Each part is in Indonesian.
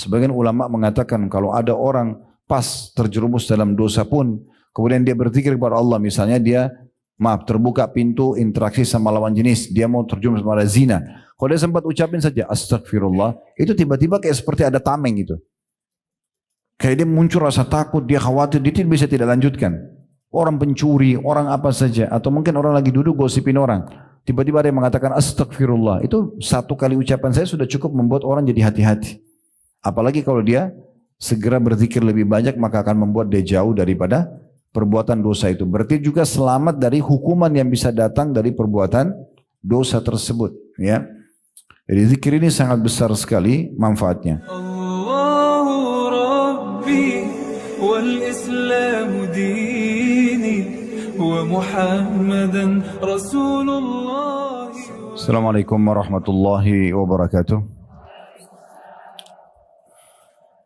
Sebagian ulama mengatakan kalau ada orang pas terjerumus dalam dosa pun, kemudian dia berzikir kepada Allah, misalnya dia terbuka pintu interaksi sama lawan jenis, dia mau terjerumus pada zina. Kalau dia sempat ucapin saja astagfirullah, itu tiba-tiba kayak seperti ada tameng gitu. Kayak dia muncul rasa takut, dia khawatir, dia bisa tidak lanjutkan. Orang pencuri, orang apa saja, atau mungkin orang lagi duduk gosipin orang. Tiba-tiba ada yang mengatakan astagfirullah. Itu satu kali ucapan saya sudah cukup membuat orang jadi hati-hati. Apalagi kalau dia segera berzikir lebih banyak, maka akan membuat dia jauh daripada perbuatan dosa itu. Berarti juga selamat dari hukuman yang bisa datang dari perbuatan dosa tersebut. Ya. Jadi zikir ini sangat besar sekali manfaatnya. Allahu Rabbi wal Islamu dini wa Muhammadan Rasulullah. Assalamualaikum warahmatullahi wabarakatuh.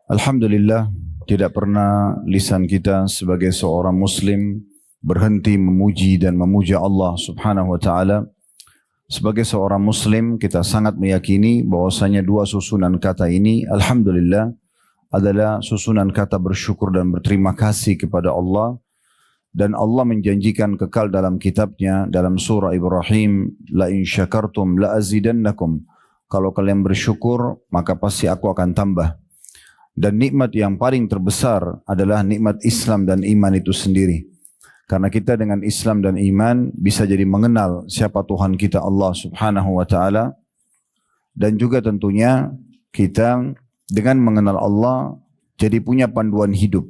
Alhamdulillah, tidak pernah lisan kita sebagai seorang muslim berhenti memuji dan memuja Allah subhanahu wa ta'ala. Sebagai seorang muslim kita sangat meyakini bahwasanya dua susunan kata ini, alhamdulillah, adalah susunan kata bersyukur dan berterima kasih kepada Allah. Dan Allah menjanjikan kekal dalam kitabnya dalam surah Ibrahim, la in syakartum la azidannakum. Kalau kalian bersyukur maka pasti aku akan tambah. Dan nikmat yang paling terbesar adalah nikmat Islam dan iman itu sendiri. Karena kita dengan Islam dan iman bisa jadi mengenal siapa Tuhan kita Allah subhanahu wa ta'ala. Dan juga tentunya kita dengan mengenal Allah jadi punya panduan hidup.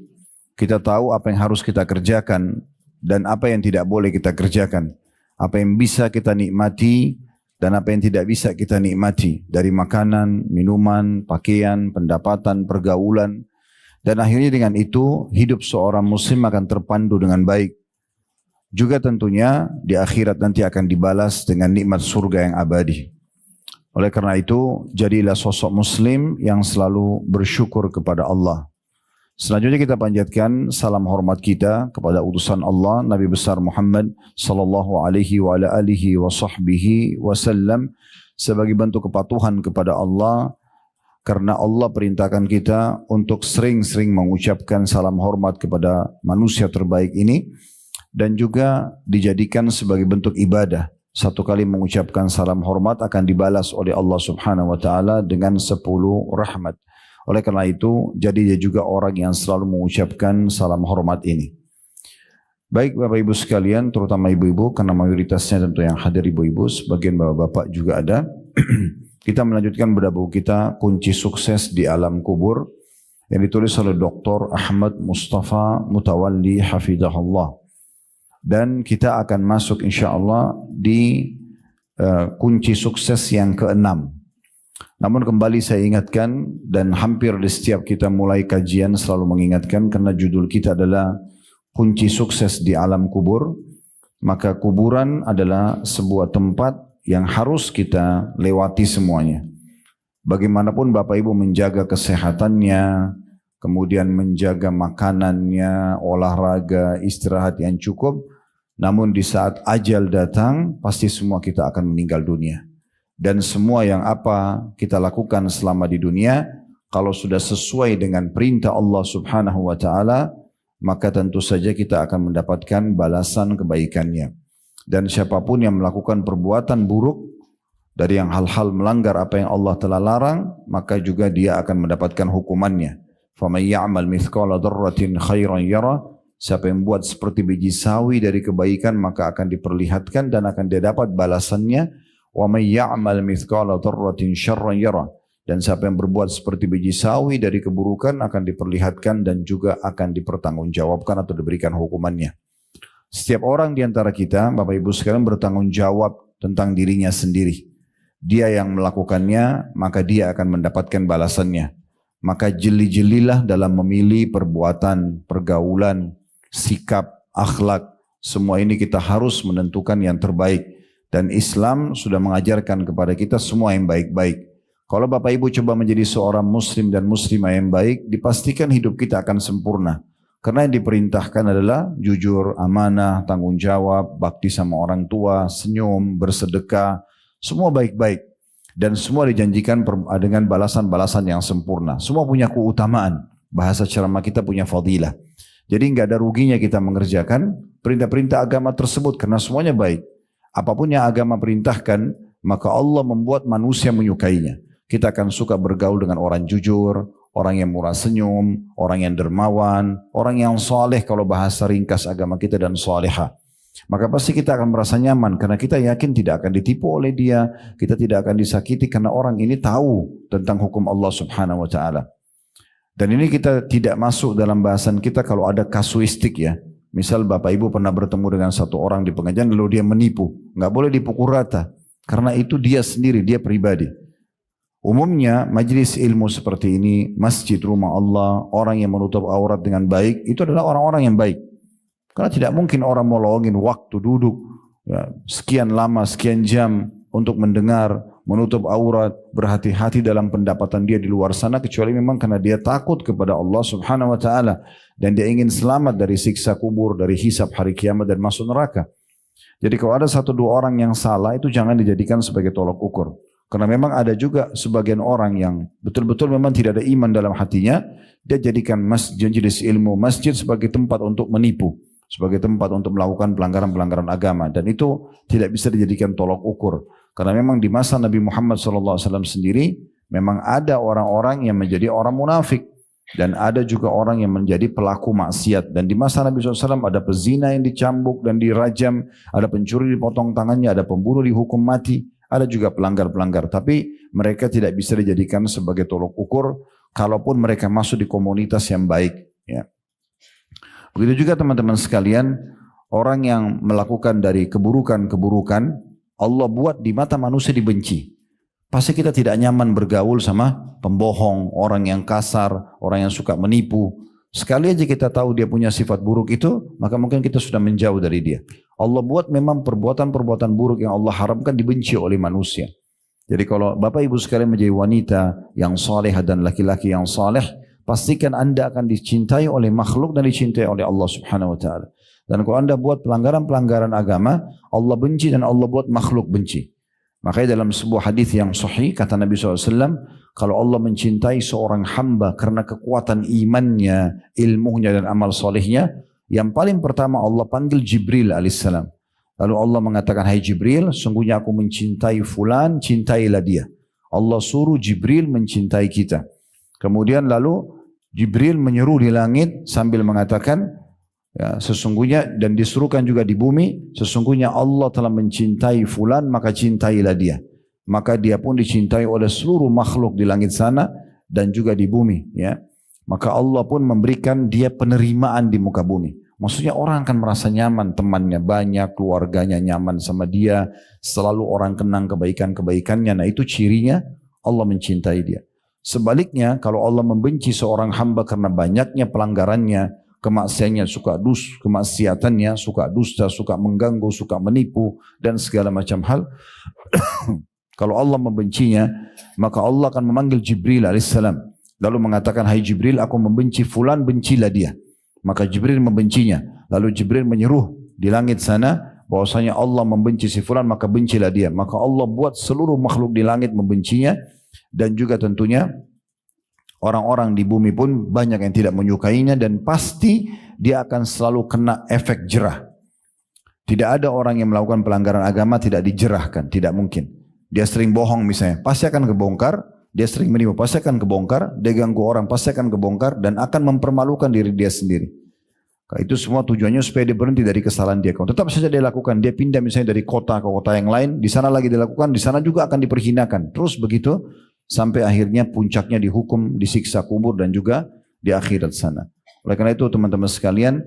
Kita tahu apa yang harus kita kerjakan dan apa yang tidak boleh kita kerjakan. Apa yang bisa kita nikmati dan apa yang tidak bisa kita nikmati dari makanan, minuman, pakaian, pendapatan, pergaulan. Dan akhirnya dengan itu hidup seorang muslim akan terpandu dengan baik. Juga tentunya di akhirat nanti akan dibalas dengan nikmat surga yang abadi. Oleh karena itu jadilah sosok muslim yang selalu bersyukur kepada Allah. Selanjutnya kita panjatkan salam hormat kita kepada utusan Allah Nabi besar Muhammad sallallahu alaihi wa ala alihi wa sahbihi wasallam sebagai bentuk kepatuhan kepada Allah, karena Allah perintahkan kita untuk sering-sering mengucapkan salam hormat kepada manusia terbaik ini, dan juga dijadikan sebagai bentuk ibadah. Satu kali mengucapkan salam hormat akan dibalas oleh Allah subhanahu wa ta'ala dengan 10 rahmat. Oleh karena itu, jadi dia juga orang yang selalu mengucapkan salam hormat ini. Baik Bapak Ibu sekalian, terutama ibu-ibu, karena mayoritasnya tentu yang hadir ibu-ibu, sebagian bapak-bapak juga ada. Kita melanjutkan bedah buku kita, Kunci Sukses di Alam Kubur, yang ditulis oleh Dr. Ahmad Mustafa Mutawalli Hafidahullah. Dan kita akan masuk insya Allah di kunci sukses yang ke-6. Namun kembali saya ingatkan, dan hampir di setiap kita mulai kajian selalu mengingatkan, karena judul kita adalah kunci sukses di alam kubur. Maka kuburan adalah sebuah tempat yang harus kita lewati semuanya. Bagaimanapun Bapak Ibu menjaga kesehatannya, kemudian menjaga makanannya, olahraga, istirahat yang cukup, namun di saat ajal datang pasti semua kita akan meninggal dunia. Dan semua yang apa kita lakukan selama di dunia, kalau sudah sesuai dengan perintah Allah subhanahu wa ta'ala, maka tentu saja kita akan mendapatkan balasan kebaikannya. Dan siapapun yang melakukan perbuatan buruk dari yang hal-hal melanggar apa yang Allah telah larang, maka juga dia akan mendapatkan hukumannya. فَمَنْ يَعْمَلْ مِثْقَالَ ذَرَّةٍ خَيْرًا يَرَهُ. Siapa yang buat seperti biji sawi dari kebaikan, maka akan diperlihatkan dan akan dia dapat balasannya. وَمَنْ يَعْمَلْ مِثْقَالَ ذَرَّةٍ شَرًّا يَرَهُ. Dan siapa yang berbuat seperti biji sawi dari keburukan akan diperlihatkan dan juga akan dipertanggungjawabkan atau diberikan hukumannya. Setiap orang di antara kita, Bapak Ibu sekalian, bertanggung jawab tentang dirinya sendiri. Dia yang melakukannya, maka dia akan mendapatkan balasannya. Maka jeli-jelilah dalam memilih perbuatan, pergaulan, sikap, akhlak. Semua ini kita harus menentukan yang terbaik. Dan Islam sudah mengajarkan kepada kita semua yang baik-baik. Kalau Bapak Ibu coba menjadi seorang muslim dan muslimah yang baik, dipastikan hidup kita akan sempurna. Karena yang diperintahkan adalah jujur, amanah, tanggung jawab, bakti sama orang tua, senyum, bersedekah, semua baik-baik. Dan semua dijanjikan dengan balasan-balasan yang sempurna. Semua punya keutamaan. Bahasa ceramah kita punya fadilah. Jadi nggak ada ruginya kita mengerjakan perintah-perintah agama tersebut karena semuanya baik. Apapun yang agama perintahkan, maka Allah membuat manusia menyukainya. Kita akan suka bergaul dengan orang jujur, orang yang murah senyum, orang yang dermawan, orang yang soleh kalau bahasa ringkas agama kita dan soleha. Maka pasti kita akan merasa nyaman karena kita yakin tidak akan ditipu oleh dia, kita tidak akan disakiti karena orang ini tahu tentang hukum Allah Subhanahu wa taala. Dan ini kita tidak masuk dalam bahasan kita kalau ada kasuistik ya. Misal Bapak Ibu pernah bertemu dengan satu orang di pengajian lalu dia menipu, nggak boleh dipukul rata karena itu dia sendiri, dia pribadi. Umumnya majelis ilmu seperti ini, masjid rumah Allah, orang yang menutup aurat dengan baik itu adalah orang-orang yang baik. Karena tidak mungkin orang mau luangin waktu duduk ya, sekian lama, sekian jam untuk mendengar, menutup aurat, berhati-hati dalam pendapatan dia di luar sana kecuali memang karena dia takut kepada Allah Subhanahu wa taala dan dia ingin selamat dari siksa kubur, dari hisab hari kiamat dan masuk neraka. Jadi kalau ada satu dua orang yang salah itu jangan dijadikan sebagai tolok ukur. Karena memang ada juga sebagian orang yang betul-betul memang tidak ada iman dalam hatinya, dia jadikan majelis ilmu, masjid sebagai tempat untuk menipu, sebagai tempat untuk melakukan pelanggaran-pelanggaran agama dan itu tidak bisa dijadikan tolok ukur. Karena memang di masa Nabi Muhammad SAW sendiri memang ada orang-orang yang menjadi orang munafik dan ada juga orang yang menjadi pelaku maksiat. Dan di masa Nabi SAW ada pezina yang dicambuk dan dirajam, ada pencuri dipotong tangannya, ada pembunuh dihukum mati, ada juga pelanggar-pelanggar. Tapi mereka tidak bisa dijadikan sebagai tolok ukur kalaupun mereka masuk di komunitas yang baik. Ya. Begitu juga teman-teman sekalian, orang yang melakukan dari keburukan-keburukan, Allah buat di mata manusia dibenci. Pasti kita tidak nyaman bergaul sama pembohong, orang yang kasar, orang yang suka menipu. Sekali aja kita tahu dia punya sifat buruk itu, maka mungkin kita sudah menjauh dari dia. Allah buat memang perbuatan-perbuatan buruk yang Allah haramkan dibenci oleh manusia. Jadi kalau Bapak Ibu sekalian menjadi wanita yang saleh dan laki-laki yang saleh, pastikan Anda akan dicintai oleh makhluk dan dicintai oleh Allah Subhanahu wa taala. Dan kalau Anda buat pelanggaran-pelanggaran agama, Allah benci dan Allah buat makhluk benci. Makanya dalam sebuah hadis yang sahih kata Nabi SAW, kalau Allah mencintai seorang hamba karena kekuatan imannya, ilmunya dan amal solehnya, yang paling pertama Allah panggil Jibril alaihissalam. Lalu Allah mengatakan, hai Jibril, sungguhnya aku mencintai fulan, cintailah dia. Allah suruh Jibril mencintai kita. Kemudian lalu Jibril menyeru di langit sambil mengatakan, ya, sesungguhnya dan disuruhkan juga di bumi, sesungguhnya Allah telah mencintai fulan maka cintailah dia. Maka dia pun dicintai oleh seluruh makhluk di langit sana dan juga di bumi. Ya. Maka Allah pun memberikan dia penerimaan di muka bumi. Maksudnya orang akan merasa nyaman, temannya banyak, keluarganya nyaman sama dia, selalu orang kenang kebaikan-kebaikannya. Nah itu cirinya Allah mencintai dia. Sebaliknya kalau Allah membenci seorang hamba karena banyaknya pelanggarannya, kemaksiatannya, suka dusta, suka mengganggu, suka menipu dan segala macam hal. Kalau Allah membencinya, maka Allah akan memanggil Jibril alaihissalam. Lalu mengatakan, hai Jibril, aku membenci fulan, bencilah dia. Maka Jibril membencinya. Lalu Jibril menyeruh di langit sana, bahwasanya Allah membenci si fulan, maka bencilah dia. Maka Allah buat seluruh makhluk di langit membencinya. Dan juga tentunya orang-orang di bumi pun banyak yang tidak menyukainya dan pasti dia akan selalu kena efek jerah. Tidak ada orang yang melakukan pelanggaran agama tidak dijerahkan, tidak mungkin. Dia sering bohong misalnya, pasti akan kebongkar. Dia sering menipu, pasti akan kebongkar. Dia ganggu orang, pasti akan kebongkar dan akan mempermalukan diri dia sendiri. Itu semua tujuannya supaya dia berhenti dari kesalahan dia. Kalau tetap saja dia lakukan, dia pindah misalnya dari kota ke kota yang lain, di sana lagi dilakukan, di sana juga akan diperhinakan. Terus begitu sampai akhirnya puncaknya dihukum, disiksa kubur dan juga di akhirat sana. Oleh karena itu teman-teman sekalian,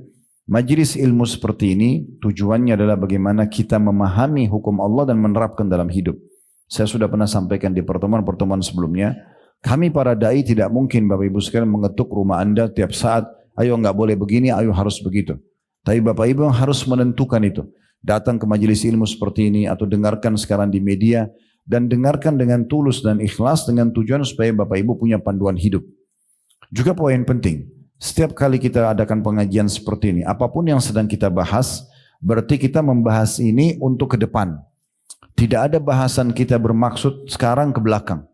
majelis ilmu seperti ini tujuannya adalah bagaimana kita memahami hukum Allah dan menerapkan dalam hidup. Saya sudah pernah sampaikan di pertemuan-pertemuan sebelumnya, kami para dai tidak mungkin Bapak Ibu sekalian mengetuk rumah Anda tiap saat, ayo enggak boleh begini, ayo harus begitu. Tapi Bapak Ibu harus menentukan itu. Datang ke majelis ilmu seperti ini atau dengarkan sekarang di media, dan dengarkan dengan tulus dan ikhlas dengan tujuan supaya Bapak Ibu punya panduan hidup. Juga poin penting, setiap kali kita adakan pengajian seperti ini, apapun yang sedang kita bahas, berarti kita membahas ini untuk ke depan. Tidak ada bahasan kita bermaksud sekarang ke belakang.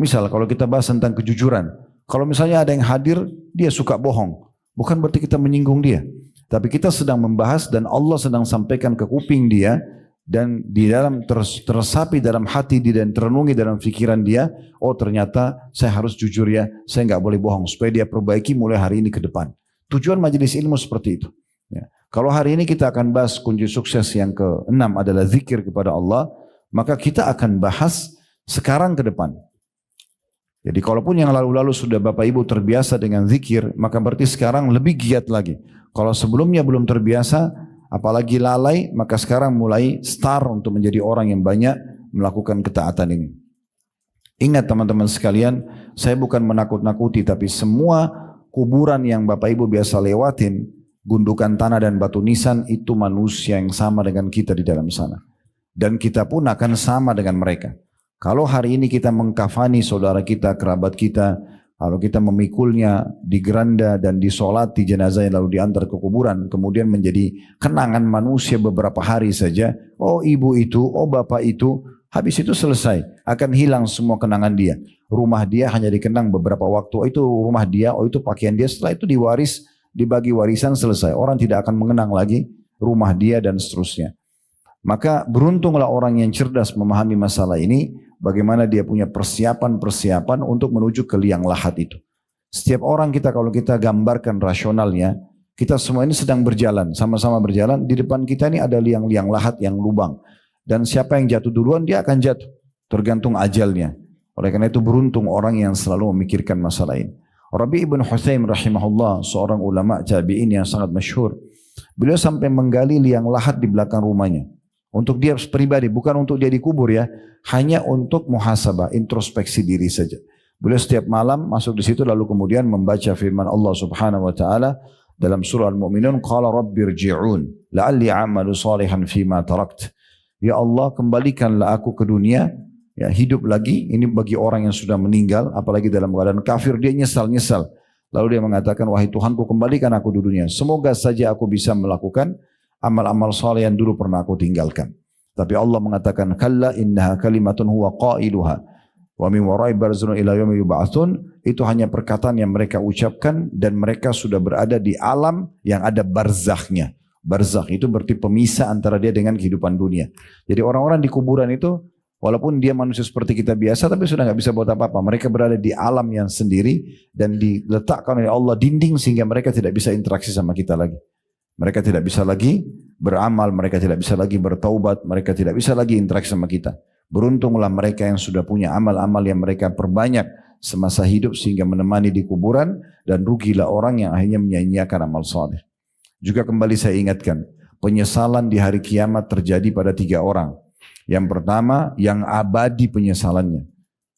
Misal kalau kita bahas tentang kejujuran, kalau misalnya ada yang hadir, dia suka bohong, bukan berarti kita menyinggung dia. Tapi kita sedang membahas dan Allah sedang sampaikan ke kuping dia, dan di dalam tersapi dalam hati dia dan terenungi dalam pikiran dia, oh ternyata saya harus jujur ya, saya nggak boleh bohong, supaya dia perbaiki mulai hari ini ke depan. Tujuan majelis ilmu seperti itu. Ya. Kalau hari ini kita akan bahas kunci sukses yang ke-6 adalah zikir kepada Allah, maka kita akan bahas sekarang ke depan. Jadi kalaupun yang lalu-lalu sudah Bapak Ibu terbiasa dengan zikir, maka berarti sekarang lebih giat lagi. Kalau sebelumnya belum terbiasa, apalagi lalai, maka sekarang mulai start untuk menjadi orang yang banyak melakukan ketaatan ini. Ingat teman-teman sekalian, saya bukan menakut-nakuti, tapi semua kuburan yang Bapak Ibu biasa lewatin, gundukan tanah dan batu nisan, itu manusia yang sama dengan kita di dalam sana. Dan kita pun akan sama dengan mereka. Kalau hari ini kita mengkafani saudara kita, kerabat kita, kalau kita memikulnya di geranda dan disolati jenazahnya lalu diantar ke kuburan, kemudian menjadi kenangan manusia beberapa hari saja, oh ibu itu, oh bapak itu, habis itu selesai, akan hilang semua kenangan dia. Rumah dia hanya dikenang beberapa waktu, oh itu rumah dia, oh itu pakaian dia, setelah itu diwaris, dibagi warisan, selesai. Orang tidak akan mengenang lagi rumah dia dan seterusnya. Maka beruntunglah orang yang cerdas memahami masalah ini, bagaimana dia punya persiapan-persiapan untuk menuju ke liang lahat itu. Setiap orang kita, kalau kita gambarkan rasionalnya, kita semua ini sedang berjalan, sama-sama berjalan, di depan kita ini ada liang-liang lahat yang lubang. Dan siapa yang jatuh duluan, dia akan jatuh, tergantung ajalnya. Oleh karena itu beruntung orang yang selalu memikirkan masalah ini. Rabi' ibn Hutsaim rahimahullah, seorang ulama tabi'in yang sangat masyhur, beliau sampai menggali liang lahat di belakang rumahnya. Untuk dia pribadi, bukan untuk dia dikubur ya, hanya untuk muhasabah, introspeksi diri saja. Beliau setiap malam masuk di situ lalu kemudian membaca firman Allah Subhanahu wa taala dalam surah Al-Mu'minun, qala rabbirji'un la'alli a'malu salihan fima tarakt. Ya Allah, kembalikanlah aku ke dunia, ya hidup lagi. Ini bagi orang yang sudah meninggal, apalagi dalam keadaan kafir, dia nyesal-nyesal. Lalu dia mengatakan, wahai Tuhanku, kembalikan aku di dunia. Semoga saja aku bisa melakukan amal-amal saleh yang dulu pernah aku tinggalkan. Tapi Allah mengatakan, kalla innaha kalimatun huwa qailuha wa min wara'i barzun ila yaumi yub'atsun. Itu hanya perkataan yang mereka ucapkan dan mereka sudah berada di alam yang ada barzakhnya. Barzakh itu berarti pemisah antara dia dengan kehidupan dunia. Jadi orang-orang di kuburan itu, walaupun dia manusia seperti kita biasa, tapi sudah nggak bisa buat apa-apa. Mereka berada di alam yang sendiri dan diletakkan oleh Allah dinding sehingga mereka tidak bisa interaksi sama kita lagi. Mereka tidak bisa lagi beramal, mereka tidak bisa lagi bertaubat, mereka tidak bisa lagi interaksi sama kita. Beruntunglah mereka yang sudah punya amal-amal yang mereka perbanyak semasa hidup sehingga menemani di kuburan, dan rugilah orang yang akhirnya menyia-nyiakan amal saleh. Juga kembali saya ingatkan, penyesalan di hari kiamat terjadi pada 3 orang. Yang pertama, yang abadi penyesalannya.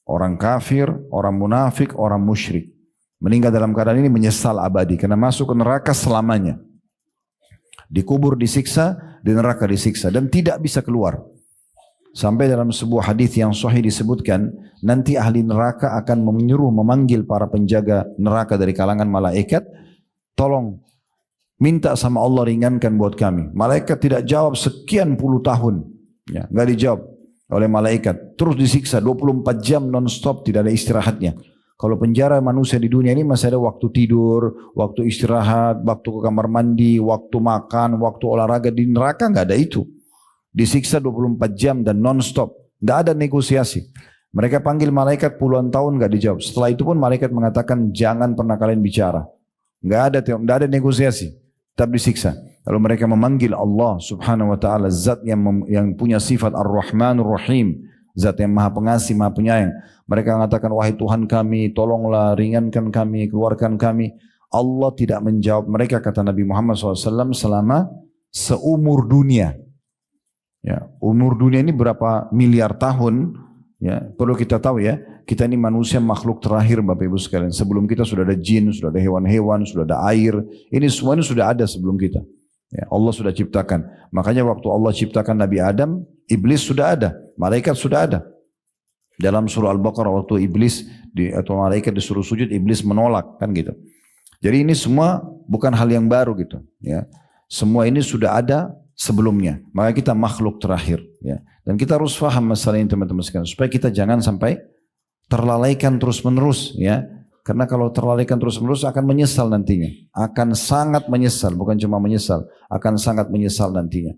Orang kafir, orang munafik, orang musyrik. Meninggal dalam keadaan ini menyesal abadi karena masuk ke neraka selamanya. Dikubur disiksa, di neraka disiksa dan tidak bisa keluar. Sampai dalam sebuah hadis yang sahih disebutkan, nanti ahli neraka akan memanggil para penjaga neraka dari kalangan malaikat, tolong minta sama Allah ringankan buat kami. Malaikat tidak jawab sekian puluh tahun, ya, nggak dijawab oleh malaikat. Terus disiksa 24 jam non-stop, tidak ada istirahatnya. Kalau penjara manusia di dunia ini masih ada waktu tidur, waktu istirahat, waktu ke kamar mandi, waktu makan, waktu olahraga. Di neraka nggak ada itu. Disiksa 24 jam dan non-stop. Nggak ada negosiasi. Mereka panggil malaikat puluhan tahun nggak dijawab. Setelah itu pun malaikat mengatakan jangan pernah kalian bicara. Nggak ada negosiasi. Tetap disiksa. Lalu mereka memanggil Allah Subhanahu wa taala, zat yang punya sifat Ar-Rahmanur Rahim, zat yang Maha Pengasih, Maha Penyayang. Mereka mengatakan, wahai Tuhan kami, tolonglah ringankan kami, keluarkan kami. Allah tidak menjawab mereka, kata Nabi Muhammad SAW, selama seumur dunia. Ya, umur dunia ini berapa miliar tahun? Ya, perlu kita tahu ya, kita ini manusia makhluk terakhir Bapak Ibu sekalian. Sebelum kita sudah ada jin, sudah ada hewan-hewan, sudah ada air. Ini semua ini sudah ada sebelum kita. Ya, Allah sudah ciptakan. Makanya waktu Allah ciptakan Nabi Adam, iblis sudah ada, malaikat sudah ada. Dalam surah Al-Baqarah waktu iblis atau malaikat disuruh sujud, iblis menolak, kan gitu. Jadi ini semua bukan hal yang baru gitu. Ya, semua ini sudah ada sebelumnya. Maka kita makhluk terakhir. Ya. Dan kita harus paham masalah ini teman-teman sekalian. Supaya kita jangan sampai terlalaikan terus-menerus. Ya. Karena kalau terlalaikan terus-menerus akan menyesal nantinya. Akan sangat menyesal. Bukan cuma menyesal. Akan sangat menyesal nantinya.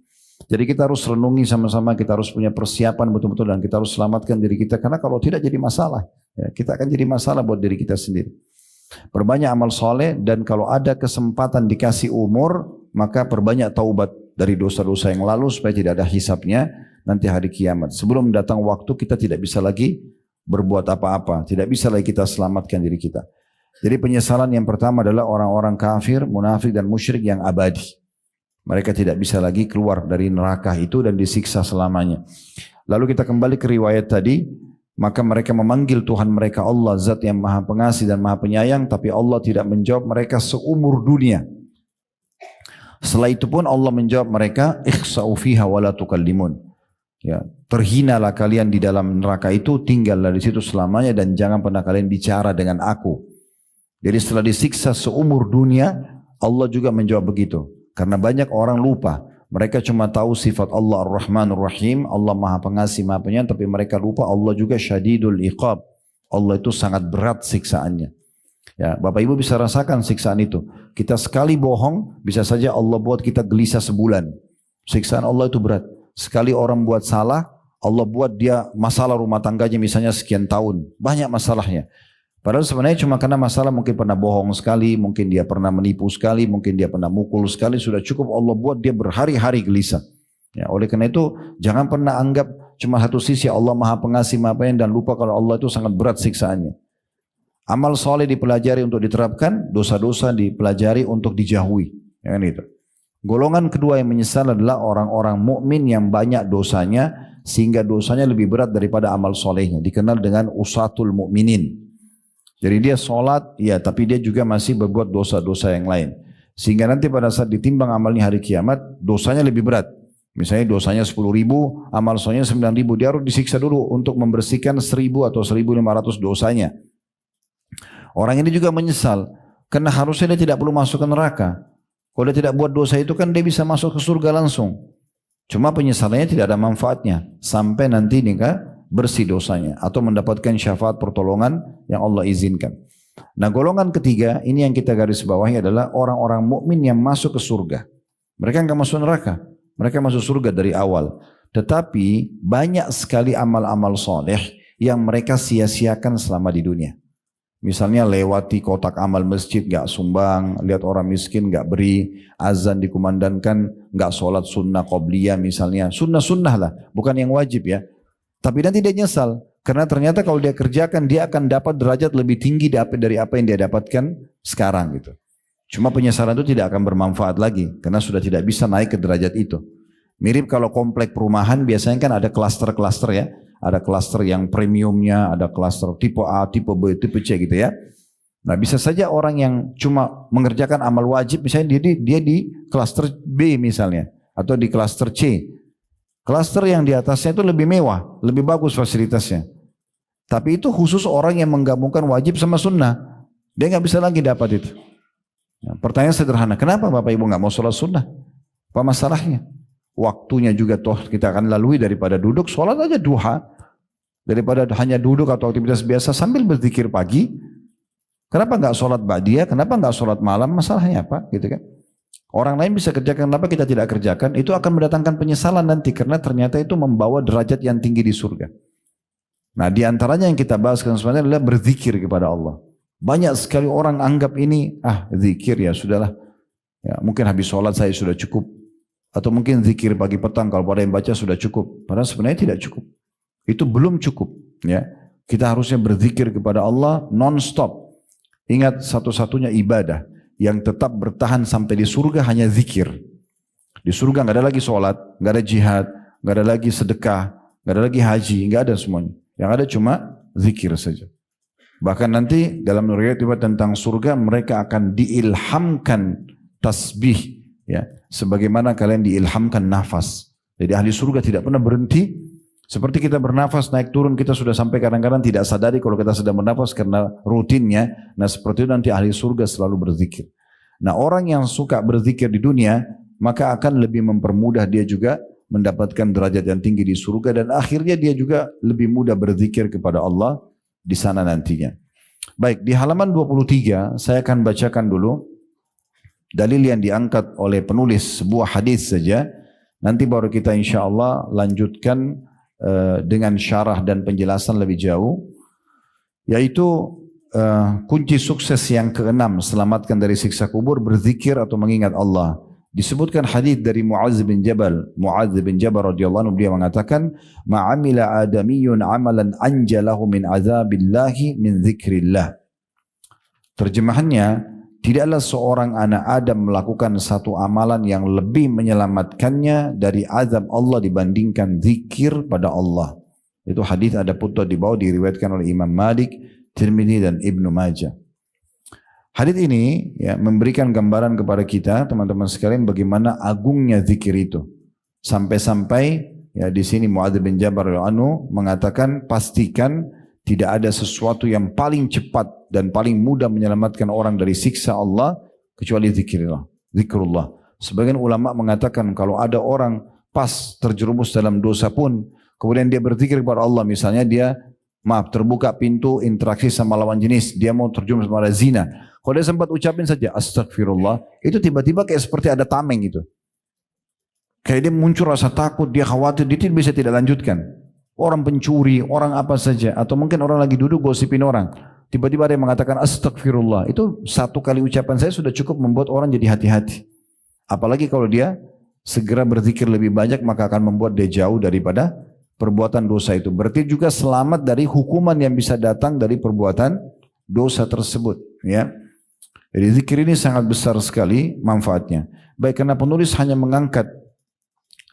Jadi kita harus renungi sama-sama. Kita harus punya persiapan betul-betul. Dan kita harus selamatkan diri kita. Karena kalau tidak jadi masalah. Ya, kita akan jadi masalah buat diri kita sendiri. Perbanyak amal soleh. Dan kalau ada kesempatan dikasih umur, maka perbanyak taubat dari dosa-dosa yang lalu supaya tidak ada hisabnya nanti hari kiamat. Sebelum datang waktu kita tidak bisa lagi berbuat apa-apa, tidak bisa lagi kita selamatkan diri kita. Jadi penyesalan yang pertama adalah orang-orang kafir, munafik dan musyrik yang abadi. Mereka tidak bisa lagi keluar dari neraka itu dan disiksa selamanya. Lalu kita kembali ke riwayat tadi, maka mereka memanggil Tuhan mereka Allah, Zat yang Maha Pengasih dan Maha Penyayang, tapi Allah tidak menjawab mereka seumur dunia. Setelah itu pun Allah menjawab mereka, ikhsa'u fiha wa la tukallimun. Ya, terhinalah kalian di dalam neraka itu, tinggallah di situ selamanya dan jangan pernah kalian bicara dengan aku. Jadi setelah disiksa seumur dunia, Allah juga menjawab begitu. Karena banyak orang lupa. Mereka cuma tahu sifat Allah Ar-Rahman Ar-Rahim, Allah Maha Pengasih Maha Penyayang, tapi mereka lupa Allah juga Syadidul Iqab. Allah itu sangat berat siksaannya. Ya, Bapak Ibu bisa rasakan siksaan itu. Kita sekali bohong, bisa saja Allah buat kita gelisah sebulan. Siksaan Allah itu berat. Sekali orang buat salah, Allah buat dia masalah rumah tangganya misalnya sekian tahun. Banyak masalahnya. Padahal sebenarnya cuma karena masalah mungkin pernah bohong sekali, mungkin dia pernah menipu sekali, mungkin dia pernah mukul sekali, sudah cukup Allah buat dia berhari-hari gelisah. Ya, oleh karena itu jangan pernah anggap cuma satu sisi Allah Maha Pengasih Maha Penyayang dan lupa kalau Allah itu sangat berat siksaannya. Amal soleh dipelajari untuk diterapkan, dosa-dosa dipelajari untuk dijauhi. Ya, kan itu. Golongan kedua yang menyesal adalah orang-orang mukmin yang banyak dosanya sehingga dosanya lebih berat daripada amal solehnya. Dikenal dengan usatul mukminin. Jadi dia sholat, ya, tapi dia juga masih berbuat dosa-dosa yang lain. Sehingga nanti pada saat ditimbang amalnya hari kiamat, dosanya lebih berat. Misalnya dosanya 10.000, amal solehnya 9.000. Dia harus disiksa dulu untuk membersihkan 1.000 atau 1.500 dosanya. Orang ini juga menyesal karena harusnya dia tidak perlu masuk ke neraka. Kalau dia tidak buat dosa itu kan dia bisa masuk ke surga langsung. Cuma penyesalannya tidak ada manfaatnya sampai nanti nikah bersih dosanya atau mendapatkan syafaat pertolongan yang Allah izinkan. Nah, golongan ketiga ini yang kita garis bawahi adalah orang-orang mukmin yang masuk ke surga. Mereka enggak masuk neraka, mereka masuk surga dari awal. Tetapi banyak sekali amal-amal soleh yang mereka sia-siakan selama di dunia. Misalnya lewati kotak amal masjid gak sumbang, lihat orang miskin gak beri, azan dikumandangkan gak sholat sunnah qobliyah misalnya, sunnah-sunnah lah, bukan yang wajib ya. Tapi nanti dia nyesal, karena ternyata kalau dia kerjakan dia akan dapat derajat lebih tinggi dari apa yang dia dapatkan sekarang gitu. Cuma penyesalan itu tidak akan bermanfaat lagi, karena sudah tidak bisa naik ke derajat itu. Mirip kalau komplek perumahan biasanya kan ada klaster-klaster ya. Ada klaster yang premiumnya, ada klaster tipe A, tipe B, tipe C gitu ya. Nah bisa saja orang yang cuma mengerjakan amal wajib, misalnya dia di klaster B misalnya, atau di klaster C. Klaster yang di atasnya itu lebih mewah, lebih bagus fasilitasnya. Tapi itu khusus orang yang menggabungkan wajib sama sunnah. Dia nggak bisa lagi dapat itu. Nah, pertanyaan sederhana, kenapa Bapak Ibu nggak mau sholat sunnah? Apa masalahnya? Waktunya juga toh kita akan lalui daripada duduk, sholat aja duha. Daripada hanya duduk atau aktivitas biasa sambil berzikir pagi. Kenapa enggak sholat ba'diyah? Kenapa enggak sholat malam? Masalahnya apa? Gitu kan? Orang lain bisa kerjakan, kenapa kita tidak kerjakan? Itu akan mendatangkan penyesalan nanti karena ternyata itu membawa derajat yang tinggi di surga. Nah, di antaranya yang kita bahas sebenarnya adalah berzikir kepada Allah. Banyak sekali orang anggap ini, zikir ya sudahlah. Ya, mungkin habis sholat saya sudah cukup. Atau mungkin zikir pagi petang kalau ada yang baca sudah cukup. Padahal sebenarnya tidak cukup. Itu belum cukup. Ya, kita harusnya berzikir kepada Allah non-stop. Ingat satu-satunya ibadah yang tetap bertahan sampai di surga hanya zikir. Di surga nggak ada lagi sholat, nggak ada jihad, nggak ada lagi sedekah, nggak ada lagi haji, nggak ada semuanya. Yang ada cuma zikir saja. Bahkan nanti dalam riwayat tentang surga mereka akan diilhamkan tasbih, ya, sebagaimana kalian diilhamkan nafas. Jadi ahli surga tidak pernah berhenti. Seperti kita bernafas naik turun kita sudah sampai kadang-kadang tidak sadari kalau kita sedang bernafas karena rutinnya. Nah seperti itu nanti ahli surga selalu berzikir. Nah orang yang suka berzikir di dunia maka akan lebih mempermudah dia juga mendapatkan derajat yang tinggi di surga dan akhirnya dia juga lebih mudah berzikir kepada Allah di sana nantinya. Baik, di halaman 23 saya akan bacakan dulu dalil yang diangkat oleh penulis sebuah hadis saja. Nanti baru kita insya Allah lanjutkan dengan syarah dan penjelasan lebih jauh. Yaitu kunci sukses yang keenam, selamatkan dari siksa kubur, berzikir atau mengingat Allah. Disebutkan hadis dari Mu'adz bin Jabal. Mu'adz bin Jabal radhiyallahu anhu, dia mengatakan, "Ma'amila adamiyun amalan anjalahu min azabillahi min zikrillah." Terjemahannya, tidaklah seorang anak Adam melakukan satu amalan yang lebih menyelamatkannya dari azab Allah dibandingkan zikir pada Allah. Itu hadis ada footnote di bawah, diriwayatkan oleh Imam Malik, Tirmidzi dan Ibnu Majah. Hadis ini ya, memberikan gambaran kepada kita teman-teman sekalian bagaimana agungnya zikir itu. Sampai-sampai ya di sini Mu'adz bin Jabal radhiyallahu mengatakan, pastikan tidak ada sesuatu yang paling cepat dan paling mudah menyelamatkan orang dari siksa Allah kecuali zikrullah. Sebagian ulama mengatakan kalau ada orang pas terjerumus dalam dosa pun kemudian dia berzikir kepada Allah, misalnya dia terbuka pintu interaksi sama lawan jenis, dia mau terjerumus pada zina. Kalau dia sempat ucapin saja astagfirullah, itu tiba-tiba kayak seperti ada tameng itu. Kayak dia muncul rasa takut, dia khawatir, dia bisa tidak lanjutkan. Orang pencuri, orang apa saja, atau mungkin orang lagi duduk gosipin orang. Tiba-tiba ada yang mengatakan astagfirullah. Itu satu kali ucapan saya sudah cukup membuat orang jadi hati-hati. Apalagi kalau dia segera berzikir lebih banyak, maka akan membuat dia jauh daripada perbuatan dosa itu. Berarti juga selamat dari hukuman yang bisa datang dari perbuatan dosa tersebut. Ya. Jadi zikir ini sangat besar sekali manfaatnya. Baik, karena penulis hanya mengangkat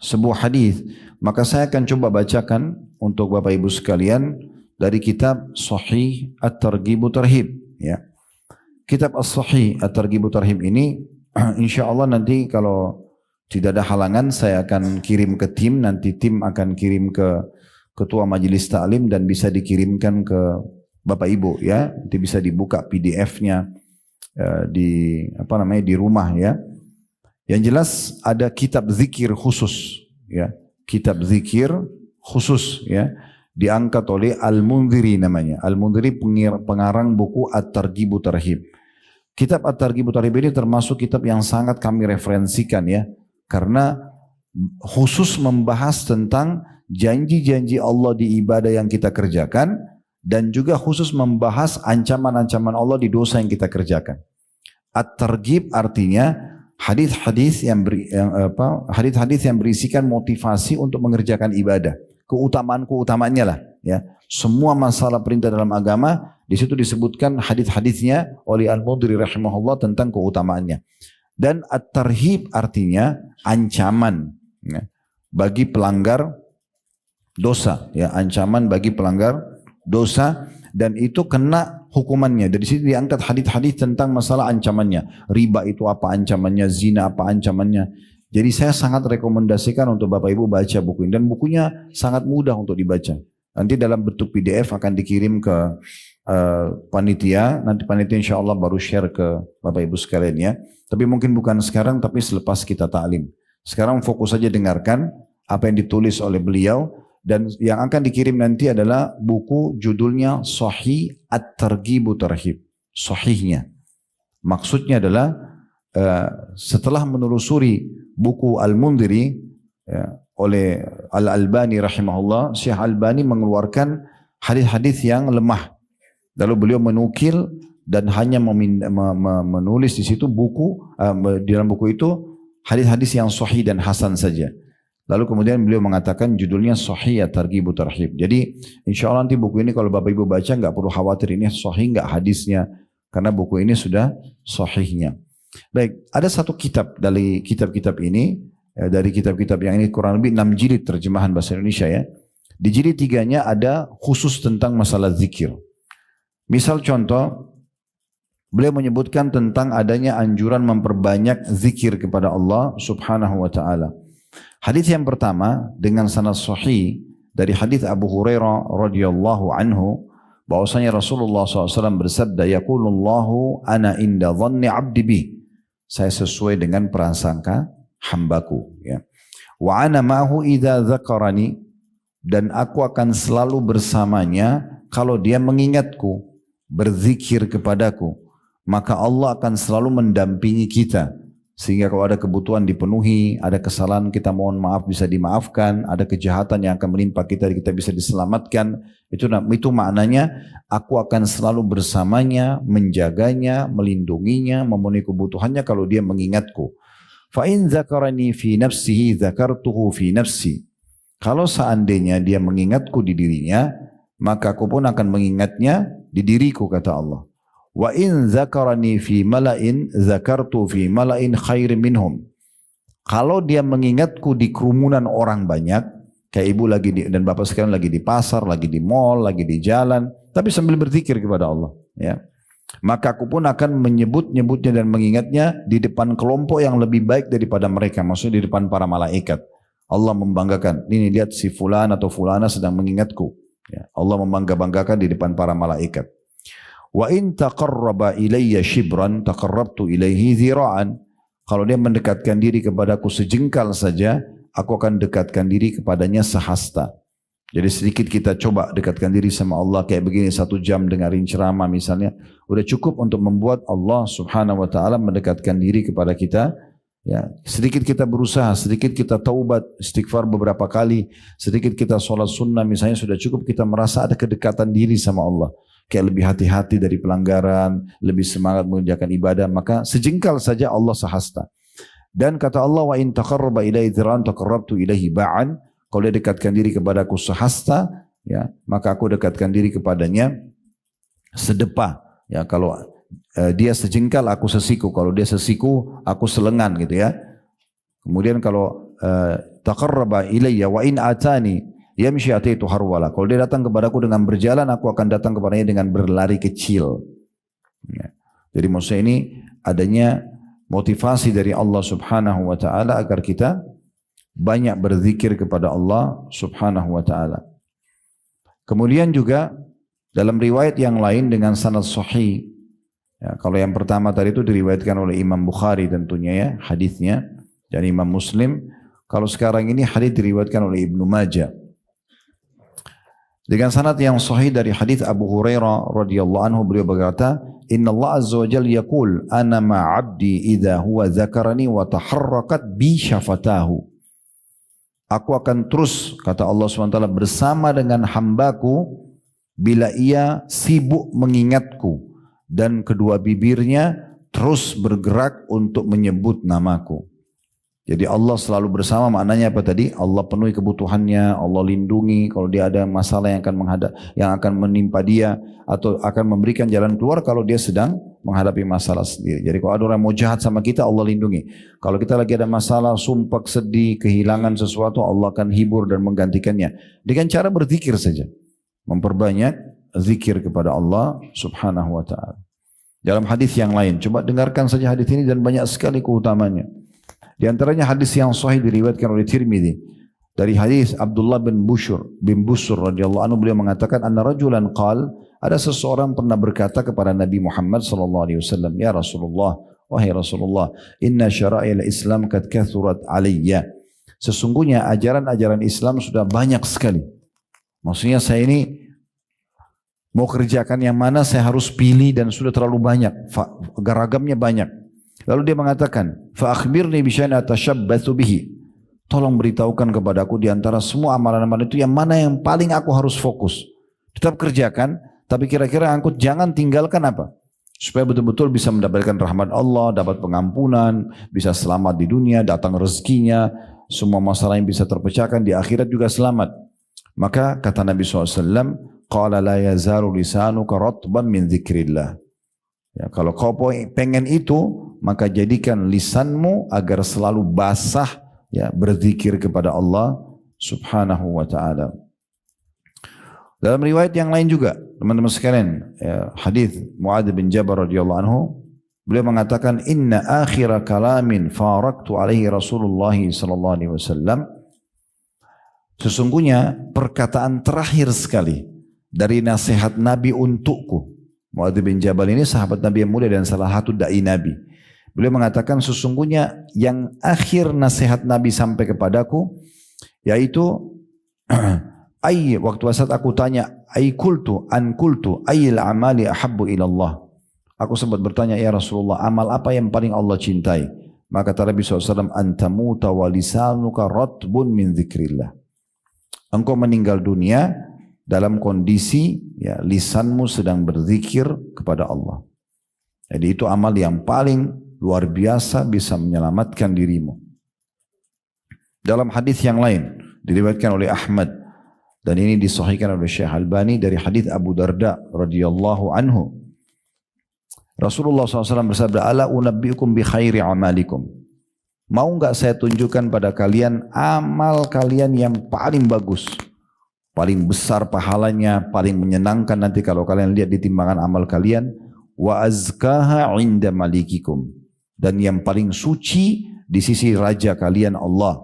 sebuah hadis, maka saya akan coba bacakan untuk Bapak Ibu sekalian dari kitab Sahih At-Targhib Tarhib. Ya. Kitab As-Sahih At-Targhib Tarhib ini insya Allah nanti kalau tidak ada halangan saya akan kirim ke tim, nanti tim akan kirim ke ketua majelis ta'lim dan bisa dikirimkan ke Bapak Ibu ya, nanti bisa dibuka PDF-nya di di rumah ya. Yang jelas ada kitab zikir khusus ya, kitab zikir khusus ya, diangkat oleh Al-Mundhiri namanya. Al-Mundhiri pengarang buku At-Targhib Tarhib. Kitab At-Targhib Tarhib ini termasuk kitab yang sangat kami referensikan ya, karena khusus membahas tentang janji-janji Allah di ibadah yang kita kerjakan dan juga khusus membahas ancaman-ancaman Allah di dosa yang kita kerjakan. At-Targhib artinya hadis-hadis yang berisikan motivasi untuk mengerjakan ibadah, keutamaan-keutamaannya lah ya. Semua masalah perintah dalam agama di situ disebutkan hadis-hadisnya oleh Al-Mundhiri rahimahullah tentang keutamaannya. Dan at-tarhib artinya ancaman ya, bagi pelanggar dosa ya, ancaman bagi pelanggar dosa, dan itu kena hukumannya. Dari situ diangkat hadis-hadis tentang masalah ancamannya. Riba itu apa ancamannya, zina apa ancamannya. Jadi saya sangat rekomendasikan untuk Bapak Ibu baca buku ini, dan bukunya sangat mudah untuk dibaca. Nanti dalam bentuk PDF akan dikirim ke panitia. Nanti panitia insya Allah baru share ke Bapak Ibu sekalian ya. Tapi mungkin bukan sekarang, tapi selepas kita ta'lim. Sekarang fokus saja dengarkan apa yang ditulis oleh beliau. Dan yang akan dikirim nanti adalah buku judulnya Sahih At-Targhib Tarhib. Sahihnya. Maksudnya adalah setelah menelusuri buku Al-Mundhiri ya, oleh Al-Albani rahimahullah, Syekh Al-Albani mengeluarkan hadis-hadis yang lemah. Lalu beliau menukil dan hanya menulis di situ buku, di dalam buku itu hadis-hadis yang sahih dan hasan saja. Lalu kemudian beliau mengatakan judulnya Sahih At-Targhib Tarhib. Jadi insya Allah nanti buku ini kalau Bapak Ibu baca nggak perlu khawatir ini sahih nggak hadisnya, karena buku ini sudah sahihnya. Baik, ada satu kitab dari kitab-kitab ini, dari kitab-kitab yang ini kurang lebih 6 jilid terjemahan bahasa Indonesia ya. Di jilid 3-nya ada khusus tentang masalah zikir. Misal contoh, beliau menyebutkan tentang adanya anjuran memperbanyak zikir kepada Allah Subhanahu wa taala. Hadis yang pertama dengan sanad sahih dari hadis Abu Hurairah radhiyallahu anhu bahwasanya Rasulullah SAW bersabda, yaqulullahu ana inda dhanni abdi bi. Saya sesuai dengan prasangka hambaku. Ya. Wa ana ma'ahu idza dzakarani, dan aku akan selalu bersamanya kalau dia mengingatku, berzikir kepadaku. Maka Allah akan selalu mendampingi kita. Sehingga kalau ada kebutuhan dipenuhi, ada kesalahan kita mohon maaf bisa dimaafkan, ada kejahatan yang akan menimpa kita bisa diselamatkan. Itu maknanya aku akan selalu bersamanya, menjaganya, melindunginya, memenuhi kebutuhannya kalau dia mengingatku. Fa in dzakarani fi nafsihi dzakartuhu fi nafsi. Kalau seandainya dia mengingatku di dirinya, maka aku pun akan mengingatnya di diriku, kata Allah. Wa in zakarani fi mala'in zakartu fi mala'in khair minhum. Kalau dia mengingatku di kerumunan orang banyak, kayak ibu lagi dan bapak sekarang lagi di pasar, lagi di mall, lagi di jalan, tapi sambil berzikir kepada Allah, ya. Maka aku pun akan menyebut-nyebutnya dan mengingatnya di depan kelompok yang lebih baik daripada mereka, maksudnya di depan para malaikat. Allah membanggakan, ini lihat si fulan atau fulana sedang mengingatku. Ya. Allah membangga-banggakan di depan para malaikat. Wa in taqarraba ilayya shibran taqarrabtu ilaihi dhira'an. Kalau dia mendekatkan diri kepadaku sejengkal saja, aku akan dekatkan diri kepadanya sehasta. Jadi sedikit kita coba dekatkan diri sama Allah kayak begini 1 jam dengerin ceramah misalnya, udah cukup untuk membuat Allah Subhanahu wa taala mendekatkan diri kepada kita. Ya, sedikit kita berusaha, sedikit kita taubat, istighfar beberapa kali, sedikit kita sholat sunnah misalnya sudah cukup kita merasa ada kedekatan diri sama Allah. Kayak lebih hati-hati dari pelanggaran, lebih semangat mengerjakan ibadah, maka sejengkal saja Allah sehasta. Dan kata Allah, wa in taqarraba ilaihi dhira'an taqarrabtu ilaihi ba'an. Kalau dia dekatkan diri kepadaku sehasta, ya, maka aku dekatkan diri kepadanya sedepa. Ya, kalau dia sejengkal, aku sesiku. Kalau dia sesiku, aku selengan gitu ya. Kemudian kalau taqarraba ilayya wa in atani yamshi ataitu harwala. Kalau dia datang kepadaku dengan berjalan, aku akan datang kepadanya dengan berlari kecil. Ya. Jadi maksudnya ini adanya motivasi dari Allah Subhanahu wa taala agar kita banyak berzikir kepada Allah Subhanahu wa taala. Kemudian juga dalam riwayat yang lain dengan sanad sahih. Ya, kalau yang pertama tadi itu diriwayatkan oleh Imam Bukhari tentunya ya, hadisnya, dan Imam Muslim. Kalau sekarang ini hadis diriwayatkan oleh Ibnu Majah. Dengan sanad yang sahih dari hadis Abu Hurairah radhiyallahu anhu, beliau berkata, "Inna Allah azza wa jalla yaqul ana ma'abdi idza huwa dzakarani wa taharrakat bi syafatahu." Aku akan terus, kata Allah SWT, bersama dengan hambaku bila ia sibuk mengingatku dan kedua bibirnya terus bergerak untuk menyebut namaku. Jadi Allah selalu bersama, maknanya apa tadi? Allah penuhi kebutuhannya, Allah lindungi kalau dia ada masalah yang akan menimpa dia, atau akan memberikan jalan keluar kalau dia sedang menghadapi masalah sendiri. Jadi kalau ada orang mau jahat sama kita, Allah lindungi. Kalau kita lagi ada masalah, sumpah, sedih, kehilangan sesuatu, Allah akan hibur dan menggantikannya dengan cara berzikir saja. Memperbanyak zikir kepada Allah Subhanahu wa taala. Dalam hadis yang lain, coba dengarkan saja hadis ini dan banyak sekali keutamanya. Di antaranya hadis yang sahih diriwayatkan oleh Tirmidzi dari hadis Abdullah bin Busur radhiyallahu anhu, beliau mengatakan anna rajulan qal, ada seseorang pernah berkata kepada Nabi Muhammad sallallahu alaihi wasallam, ya Rasulullah, wahai Rasulullah, inna syara'il Islam qad kathurat alayya. Sesungguhnya ajaran-ajaran Islam sudah banyak sekali. Maksudnya saya ini mau kerjakan yang mana saya harus pilih dan sudah terlalu banyak, ragamnya banyak. Lalu dia mengatakan, fa akhbirni bi syai'in atashabbatsu bihi. Tolong beritahukan kepadaku di antara semua amalan-amalan itu yang mana yang paling aku harus fokus. Tetap kerjakan, tapi kira-kira aku jangan tinggalkan apa? Supaya betul-betul bisa mendapatkan rahmat Allah, dapat pengampunan, bisa selamat di dunia, datang rezekinya, semua masalah yang bisa terpecahkan di akhirat juga selamat. Maka kata Nabi SAW, qala la yazalu lisanuka ratban min dzikrillah. Ya, kalau kau pengen itu, maka jadikan lisanmu agar selalu basah, ya, berzikir kepada Allah Subhanahu wa taala. Dalam riwayat yang lain juga, teman-teman sekalian, ya, hadis Muadz bin Jabal radhiyallahu anhu, beliau mengatakan, inna akhira kalamin faraktu alaihi Rasulullah sallallahu alaihi wasallam. Sesungguhnya perkataan terakhir sekali dari nasihat Nabi untukku. Muadz bin Jabal ini sahabat Nabi yang mulia dan salah satu dai Nabi. Beliau mengatakan sesungguhnya yang akhir nasihat Nabi sampai kepadaku yaitu waktu saat aku tanya kultu ayyil amali ahabbu ilallah. Aku sempat bertanya, ya Rasulullah, amal apa yang paling Allah cintai? Maka kata Nabi SAW, antamuta wa lisanuka ratbun min dzikrillah. Engkau meninggal dunia dalam kondisi ya, lisanmu sedang berzikir kepada Allah. Jadi itu amal yang paling luar biasa bisa menyelamatkan dirimu. Dalam hadis yang lain diriwayatkan oleh Ahmad dan ini disahihkan oleh Syekh Albani dari hadis Abu Darda radhiyallahu anhu. Rasulullah SAW bersabda, ala unabbiukum bi khairi amalikum. Mau enggak saya tunjukkan pada kalian amal kalian yang paling bagus, paling besar pahalanya, paling menyenangkan nanti kalau kalian lihat di timbangan amal kalian, wa azkaha inda malikikum, dan yang paling suci di sisi raja kalian Allah,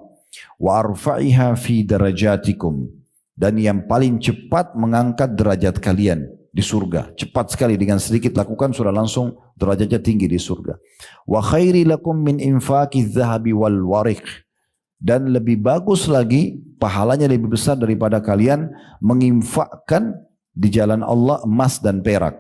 wa arfa'iha fi darajatikum, dan yang paling cepat mengangkat derajat kalian di surga. Cepat sekali, dengan sedikit lakukan sudah langsung derajatnya tinggi di surga. Wa khairi lakum min infaqi dzahabi wal wariq, dan lebih bagus lagi, pahalanya lebih besar daripada kalian menginfakkan di jalan Allah emas dan perak.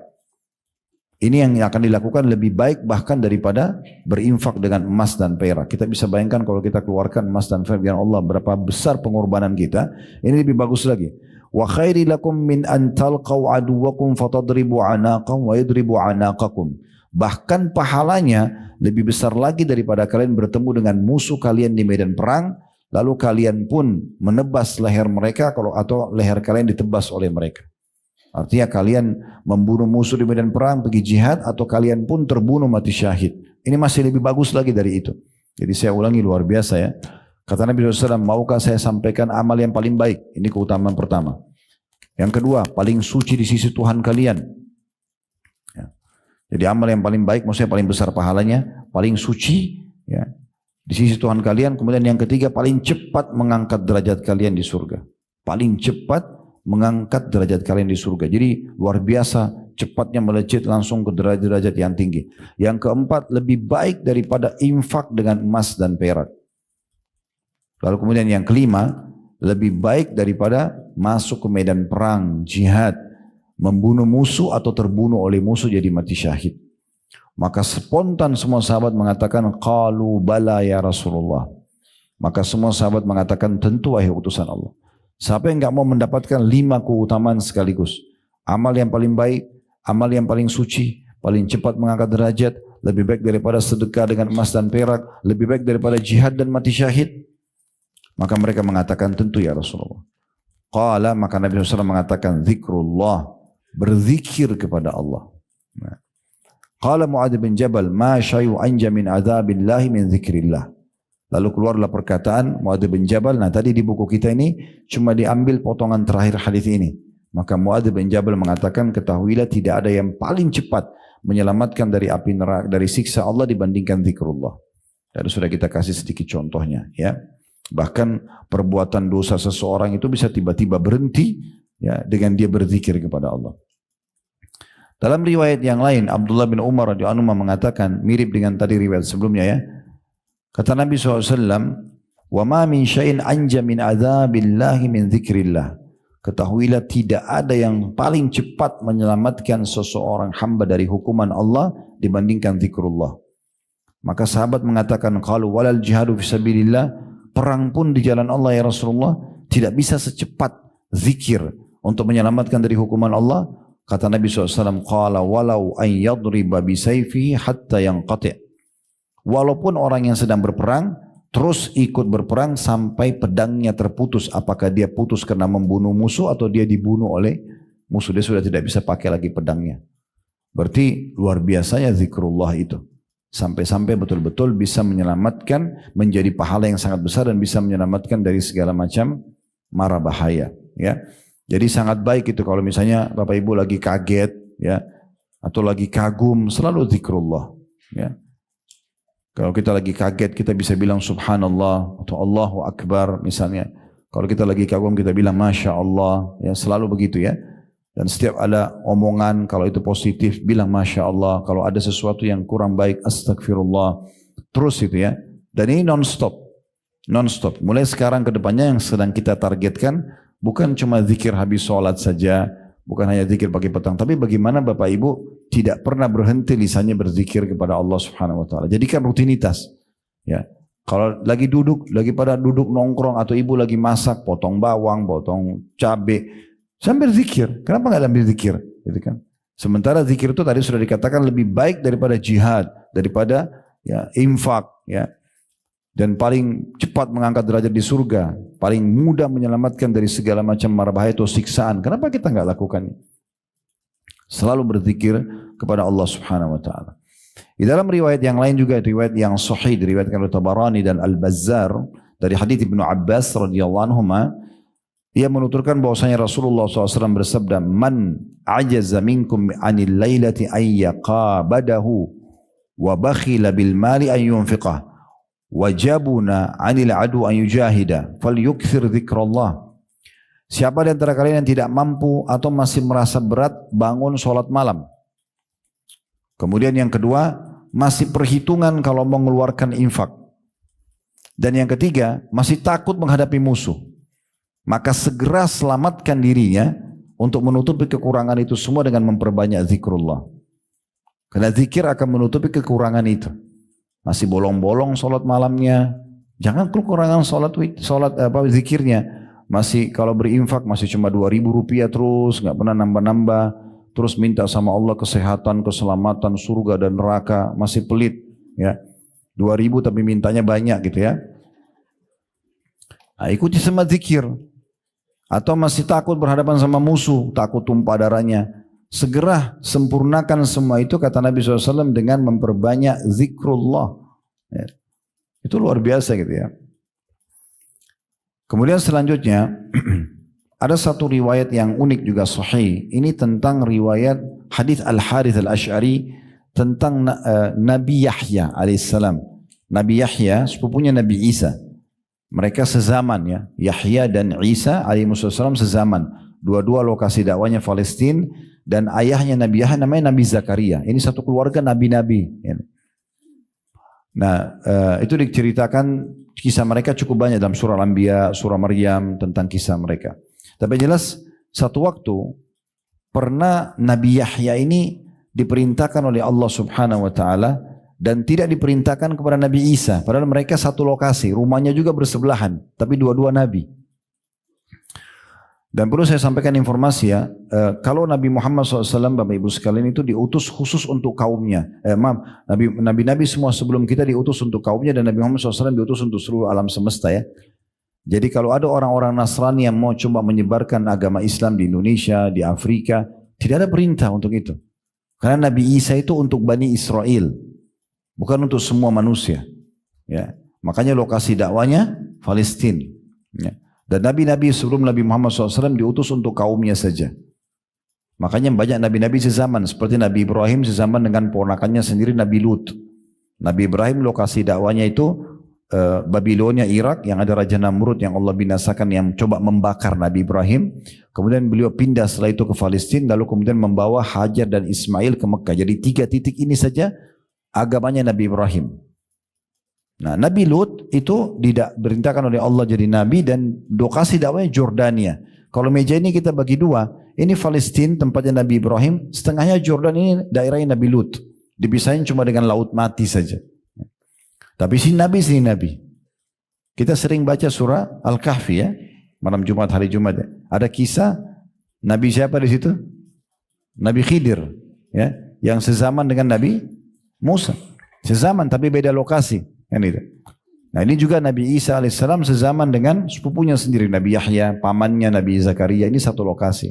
Ini yang akan dilakukan lebih baik bahkan daripada berinfak dengan emas dan perak. Kita bisa bayangkan kalau kita keluarkan emas dan perak dengan Allah, berapa besar pengorbanan kita. Ini lebih bagus lagi. Wa khairi lakum min an talqaw aduwakum fatadribu anaqam wa yadribu anaqakum. Bahkan pahalanya lebih besar lagi daripada kalian bertemu dengan musuh kalian di medan perang, lalu kalian pun menebas leher mereka atau leher kalian ditebas oleh mereka. Artinya kalian membunuh musuh di medan perang, pergi jihad, atau kalian pun terbunuh mati syahid. Ini masih lebih bagus lagi dari itu. Jadi saya ulangi, luar biasa ya. Kata Nabi SAW, maukah saya sampaikan amal yang paling baik? Ini keutamaan pertama. Yang kedua, paling suci di sisi Tuhan kalian. Ya. Jadi amal yang paling baik, maksudnya paling besar pahalanya, paling suci ya, di sisi Tuhan kalian. Kemudian yang ketiga, paling cepat mengangkat derajat kalian di surga. Paling cepat mengangkat derajat kalian di surga. Jadi luar biasa cepatnya melejit langsung ke derajat yang tinggi. Yang keempat, lebih baik daripada infak dengan emas dan perak. Lalu kemudian yang kelima, lebih baik daripada masuk ke medan perang, jihad, membunuh musuh atau terbunuh oleh musuh jadi mati syahid. Maka spontan semua sahabat mengatakan, qalu bala ya Rasulullah. Maka semua sahabat mengatakan, tentu wahai utusan Allah. Siapa yang enggak mau mendapatkan 5 keutamaan sekaligus? Amal yang paling baik, amal yang paling suci, paling cepat mengangkat derajat, lebih baik daripada sedekah dengan emas dan perak, lebih baik daripada jihad dan mati syahid. Maka mereka mengatakan, tentu ya Rasulullah. Qala, maka Nabi SAW mengatakan, zikrullah, berzikir kepada Allah. Qala Mu'adz bin Jabal, ma syai'u anja min adzabillahi min zikrillah. Lalu keluarlah perkataan Mu'adz bin Jabal. Nah tadi di buku kita ini cuma diambil potongan terakhir hadis ini. Maka Mu'adz bin Jabal mengatakan, ketahuilah tidak ada yang paling cepat menyelamatkan dari api neraka, dari siksa Allah dibandingkan zikrullah. Dan sudah kita kasih sedikit contohnya ya. Bahkan perbuatan dosa seseorang itu bisa tiba-tiba berhenti ya dengan dia berzikir kepada Allah. Dalam riwayat yang lain, Abdullah bin Umar radhiyallahu anhu mengatakan, mirip dengan tadi riwayat sebelumnya ya. Kata Nabi SAW, wa ma min syai'in anja min adzabillahi min dzikrillah. Ketahuilah tidak ada yang paling cepat menyelamatkan seseorang hamba dari hukuman Allah dibandingkan zikrullah. Maka sahabat mengatakan, qalu walal jihadu fisabilillah, perang pun di jalan Allah ya Rasulullah tidak bisa secepat zikir untuk menyelamatkan dari hukuman Allah. Kata Nabi SAW, qala walau an yadriba bisayfihi hatta yanqati'. Walaupun orang yang sedang berperang terus ikut berperang sampai pedangnya terputus, apakah dia putus karena membunuh musuh atau dia dibunuh oleh musuh, dia sudah tidak bisa pakai lagi pedangnya. Berarti luar biasanya zikrullah itu. Sampai-sampai betul-betul bisa menyelamatkan, menjadi pahala yang sangat besar dan bisa menyelamatkan dari segala macam mara bahaya. Ya, jadi sangat baik itu kalau misalnya Bapak Ibu lagi kaget, ya, atau lagi kagum, selalu zikrullah. Ya. Kalau kita lagi kaget, kita bisa bilang subhanallah atau Allahu Akbar misalnya. Kalau kita lagi kagum, kita bilang masya Allah. Ya, selalu begitu ya. Dan setiap ada omongan, kalau itu positif, bilang Masya Allah. Kalau ada sesuatu yang kurang baik, Astagfirullah. Terus itu ya. Dan ini non-stop. Non-stop. Mulai sekarang ke depannya yang sedang kita targetkan, bukan cuma zikir habis sholat saja, bukan hanya zikir pagi petang, tapi bagaimana Bapak Ibu tidak pernah berhenti lisannya berzikir kepada Allah Subhanahu wa taala. Jadikan rutinitas. Ya. Kalau lagi pada duduk nongkrong atau ibu lagi masak, potong bawang, potong cabai, sambil zikir. Kenapa nggak ambil zikir? Gitu kan? Sementara zikir itu tadi sudah dikatakan lebih baik daripada jihad, daripada ya infak, ya. Dan paling cepat mengangkat derajat di surga, paling mudah menyelamatkan dari segala macam mara bahaya atau siksaan. Kenapa kita nggak lakukan? Selalu berzikir kepada Allah Subhanahu wa taala. Di dalam riwayat yang lain juga, riwayat yang sahih diriwayatkan oleh Tabarani dan Al-Bazzar dari hadits Ibnu Abbas radhiyallahu anhuma, ia menuturkan bahwasanya Rasulullah SAW bersabda, "Man ajaza minkum 'anil lailati ay yaqabadahu wa bakhila bil mali ay yunfiqah wa jabuna 'anil adu an yujahida falyukthir dzikrallah." Siapa di antara kalian yang tidak mampu atau masih merasa berat bangun sholat malam. Kemudian yang kedua, masih perhitungan kalau mengeluarkan infak. Dan yang ketiga, masih takut menghadapi musuh. Maka segera selamatkan dirinya untuk menutupi kekurangan itu semua dengan memperbanyak zikrullah. Karena zikir akan menutupi kekurangan itu. Masih bolong-bolong sholat malamnya, jangan kekurangan zikirnya. Masih kalau berinfak masih cuma 2.000 rupiah terus, nggak pernah nambah-nambah. Terus minta sama Allah kesehatan, keselamatan, surga dan neraka, masih pelit, ya. 2.000 tapi mintanya banyak gitu ya. Nah, ikuti sama zikir. Atau masih takut berhadapan sama musuh, takut tumpah darahnya. Segera sempurnakan semua itu, kata Nabi SAW, dengan memperbanyak zikrullah. Ya. Itu luar biasa gitu ya. Kemudian selanjutnya, ada satu riwayat yang unik juga sahih. Ini tentang riwayat hadis Al-Harith Al-Ash'ari tentang Nabi Yahya alaihissalam. Nabi Yahya sepupunya Nabi Isa. Mereka sezaman ya. Yahya dan Isa alaihissalam sezaman. Dua-dua lokasi dakwanya Palestina, dan ayahnya Nabi Yahya namanya Nabi Zakaria. Ini satu keluarga nabi-nabi. Nah, itu diceritakan kisah mereka cukup banyak dalam surah Al-Anbiya, surah Maryam tentang kisah mereka. Tapi jelas satu waktu pernah Nabi Yahya ini diperintahkan oleh Allah Subhanahu wa taala dan tidak diperintahkan kepada Nabi Isa, padahal mereka satu lokasi, rumahnya juga bersebelahan, tapi dua-dua nabi. Dan perlu saya sampaikan informasi ya, kalau Nabi Muhammad SAW, Bapak Ibu sekalian, itu diutus khusus untuk kaumnya. Nabi-nabi semua sebelum kita diutus untuk kaumnya, dan Nabi Muhammad SAW diutus untuk seluruh alam semesta ya. Jadi kalau ada orang-orang Nasrani yang mau coba menyebarkan agama Islam di Indonesia, di Afrika, tidak ada perintah untuk itu. Karena Nabi Isa itu untuk Bani Israel, bukan untuk semua manusia. Ya. Makanya lokasi dakwanya Palestina. Ya. Dan nabi-nabi sebelum Nabi Muhammad SAW diutus untuk kaumnya saja. Makanya banyak nabi-nabi sezaman, seperti Nabi Ibrahim sezaman dengan ponakannya sendiri Nabi Lut. Nabi Ibrahim lokasi dakwanya itu Babilonia, Irak, yang ada Raja Namrud yang Allah binasakan, yang coba membakar Nabi Ibrahim. Kemudian beliau pindah setelah itu ke Palestina, lalu kemudian membawa Hajar dan Ismail ke Mekah. Jadi 3 titik ini saja agamanya Nabi Ibrahim. Nah, Nabi Lut itu diperintahkan oleh Allah jadi nabi, dan lokasi dakwanya Jordania. Kalau meja ini kita bagi dua, ini Palestina tempatnya Nabi Ibrahim, setengahnya Jordan, ini daerahnya Nabi Lut. Dipisahin cuma dengan laut mati saja. Tapi sini Nabi. Kita sering baca surah Al-Kahfi ya, malam Jumat, hari Jumat ya. Ada kisah Nabi siapa di situ? Nabi Khidir ya, yang sezaman dengan Nabi Musa. Sezaman tapi beda lokasi. Kan itu. Nah, ini juga Nabi Isa alaihissalam sezaman dengan sepupunya sendiri, Nabi Yahya, pamannya Nabi Zakaria. Ini satu lokasi.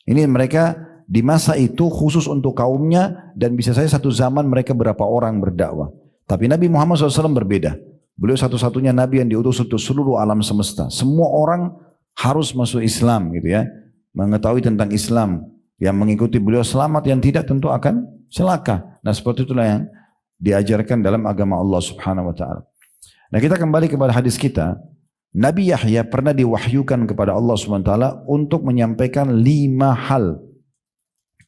Ini mereka di masa itu khusus untuk kaumnya, dan bisa saja satu zaman mereka berapa orang berdakwah. Tapi Nabi Muhammad SAW berbeda. Beliau satu-satunya Nabi yang diutus untuk seluruh alam semesta. Semua orang harus masuk Islam gitu ya, mengetahui tentang Islam. Yang mengikuti beliau selamat, yang tidak tentu akan celaka. Nah, seperti itulah yang diajarkan dalam agama Allah Subhanahu wa taala. Nah, kita kembali kepada hadis kita. Nabi Yahya pernah diwahyukan kepada Allah SWT untuk menyampaikan 5 hal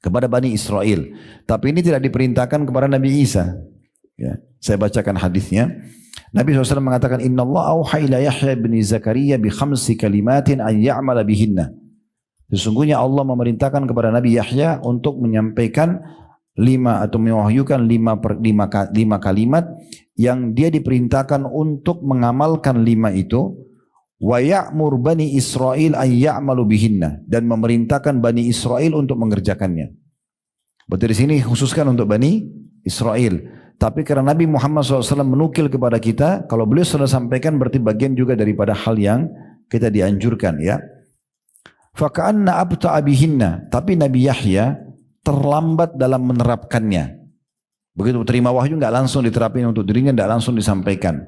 kepada Bani Israel. Tapi ini tidak diperintahkan kepada Nabi Isa. Ya, saya bacakan hadisnya. Nabi SAW mengatakan, Inna Allah auha ila Yahya bin Zakaria bi 5 kalimatin an ya'mala bihinna. Sesungguhnya Allah memerintahkan kepada Nabi Yahya untuk menyampaikan 5 atau mewahyukan 5 kalimat yang dia diperintahkan untuk mengamalkan 5 itu. Wa ya'mur Bani Israel an ya'malu bihinna, dan memerintahkan Bani Israel untuk mengerjakannya. Berarti di sini khususkan untuk Bani Israel. Tapi karena Nabi Muhammad SAW menukil kepada kita, kalau beliau sudah sampaikan berarti bagian juga daripada hal yang kita dianjurkan, ya. Faka'anna abta'a bihinna, tapi Nabi Yahya terlambat dalam menerapkannya. Begitu terima wahyu enggak langsung diterapin untuk dirinya, enggak langsung disampaikan.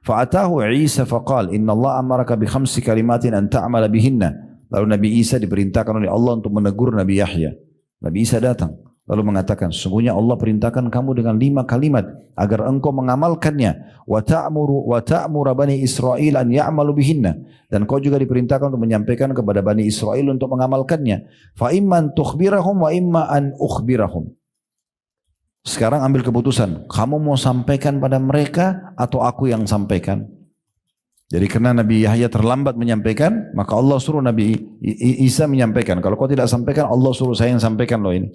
Fa'atahu Isa faqal, Inna Allah amaraka bi 5 kalimatin an ta'amala bihinna. Lalu Nabi Isa diperintahkan oleh Allah untuk menegur Nabi Yahya. Nabi Isa datang lalu mengatakan, sesungguhnya Allah perintahkan kamu dengan 5 kalimat agar engkau mengamalkannya. Wa ta'muru Bani Israel an ya'malu bihinna, dan kau juga diperintahkan untuk menyampaikan kepada Bani Israel untuk mengamalkannya. Fa imman tukhbirahum wa imma an ukhbirahum. Sekarang ambil keputusan, kamu mau sampaikan pada mereka atau aku yang sampaikan? Jadi karena Nabi Yahya terlambat menyampaikan, maka Allah suruh Nabi Isa menyampaikan. Kalau kau tidak sampaikan, Allah suruh saya yang sampaikan loh ini.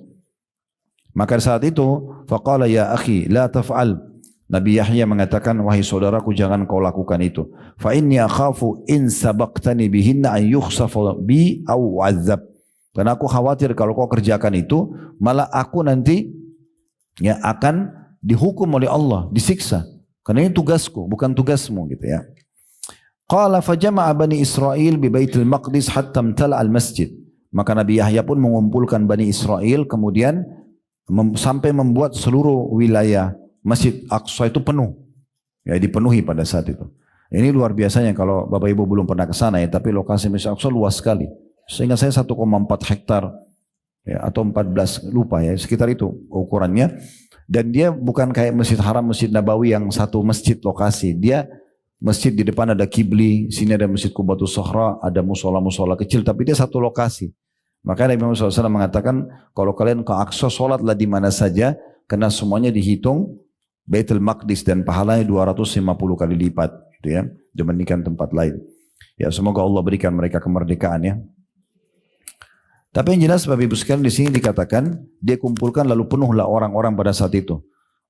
Maka saat itu, faqala ya akhi la taf'al. Nabi Yahya mengatakan, wahai saudaraku, jangan kau lakukan itu. Fa inni akhafu in sabaqtani bihinna an yukhsafa bi aw azab. Karena aku khawatir kalau kau kerjakan itu, malah aku nanti ya akan dihukum oleh Allah, disiksa. Karena ini tugasku, bukan tugasmu, gitu ya. Qala fajama'a Bani Israel bi Baitul Maqdis hatta imtala al-masjid. Maka Nabi Yahya pun mengumpulkan Bani Israel, kemudian sampai membuat seluruh wilayah Masjid Aqsa itu penuh. Ya, dipenuhi pada saat itu. Ini luar biasanya kalau Bapak Ibu belum pernah ke sana ya, tapi lokasi Masjid Aqsa luas sekali. Sehingga saya 1,4 hektar ya, atau 14, lupa ya, sekitar itu ukurannya. Dan dia bukan kayak Masjid Haram, Masjid Nabawi yang satu masjid lokasi. Dia masjid di depan ada kibli, sini ada Masjid Qubatus Sohra, ada musola-musola kecil, tapi dia satu lokasi. Maka Nabi Muhammad SAW mengatakan, kalau kalian ke Aqsa, sholatlah di mana saja, karena semuanya dihitung Baitul Maqdis dan pahalanya 250 kali lipat, gitu ya, dibandingkan tempat lain. Ya, semoga Allah berikan mereka kemerdekaan ya. Tapi yang jelas Bapak Ibu sekalian di sini dikatakan dia kumpulkan lalu penuhlah orang-orang pada saat itu.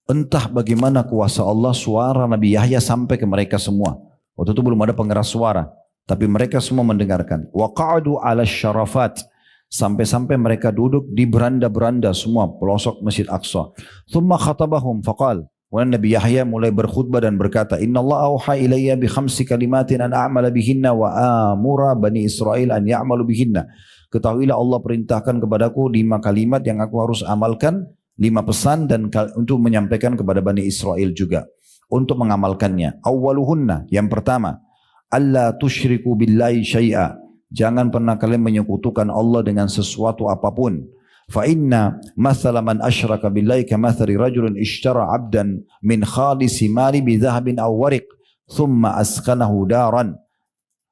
Entah bagaimana kuasa Allah, suara Nabi Yahya sampai ke mereka semua. Waktu itu belum ada pengeras suara, tapi mereka semua mendengarkan. Wa qa'adu 'ala syarafat, sampai-sampai mereka duduk di beranda-beranda semua pelosok Masjid Aqsa. Thumma khatabahum faqal, wa Nabi Yahya mulai berkhutbah dan berkata, Inna Allah auha ilayya bi 5 kalimatin an a'mala bihinna wa amura Bani Israel an ya'malu bihinna. Ketahuilah Allah perintahkan kepadaku 5 kalimat yang aku harus amalkan, 5 pesan dan untuk menyampaikan kepada Bani Israel juga untuk mengamalkannya. Awwaluhunna, yang pertama, alla tusyriku billahi syai'a. Jangan pernah kalian menyekutukan Allah dengan sesuatu apapun. Fa inna mathala man asyraka billahi kamathali rajulin ishtara 'abdan min khalisi mali bi dhahabin aw wariq thumma askanahu daran.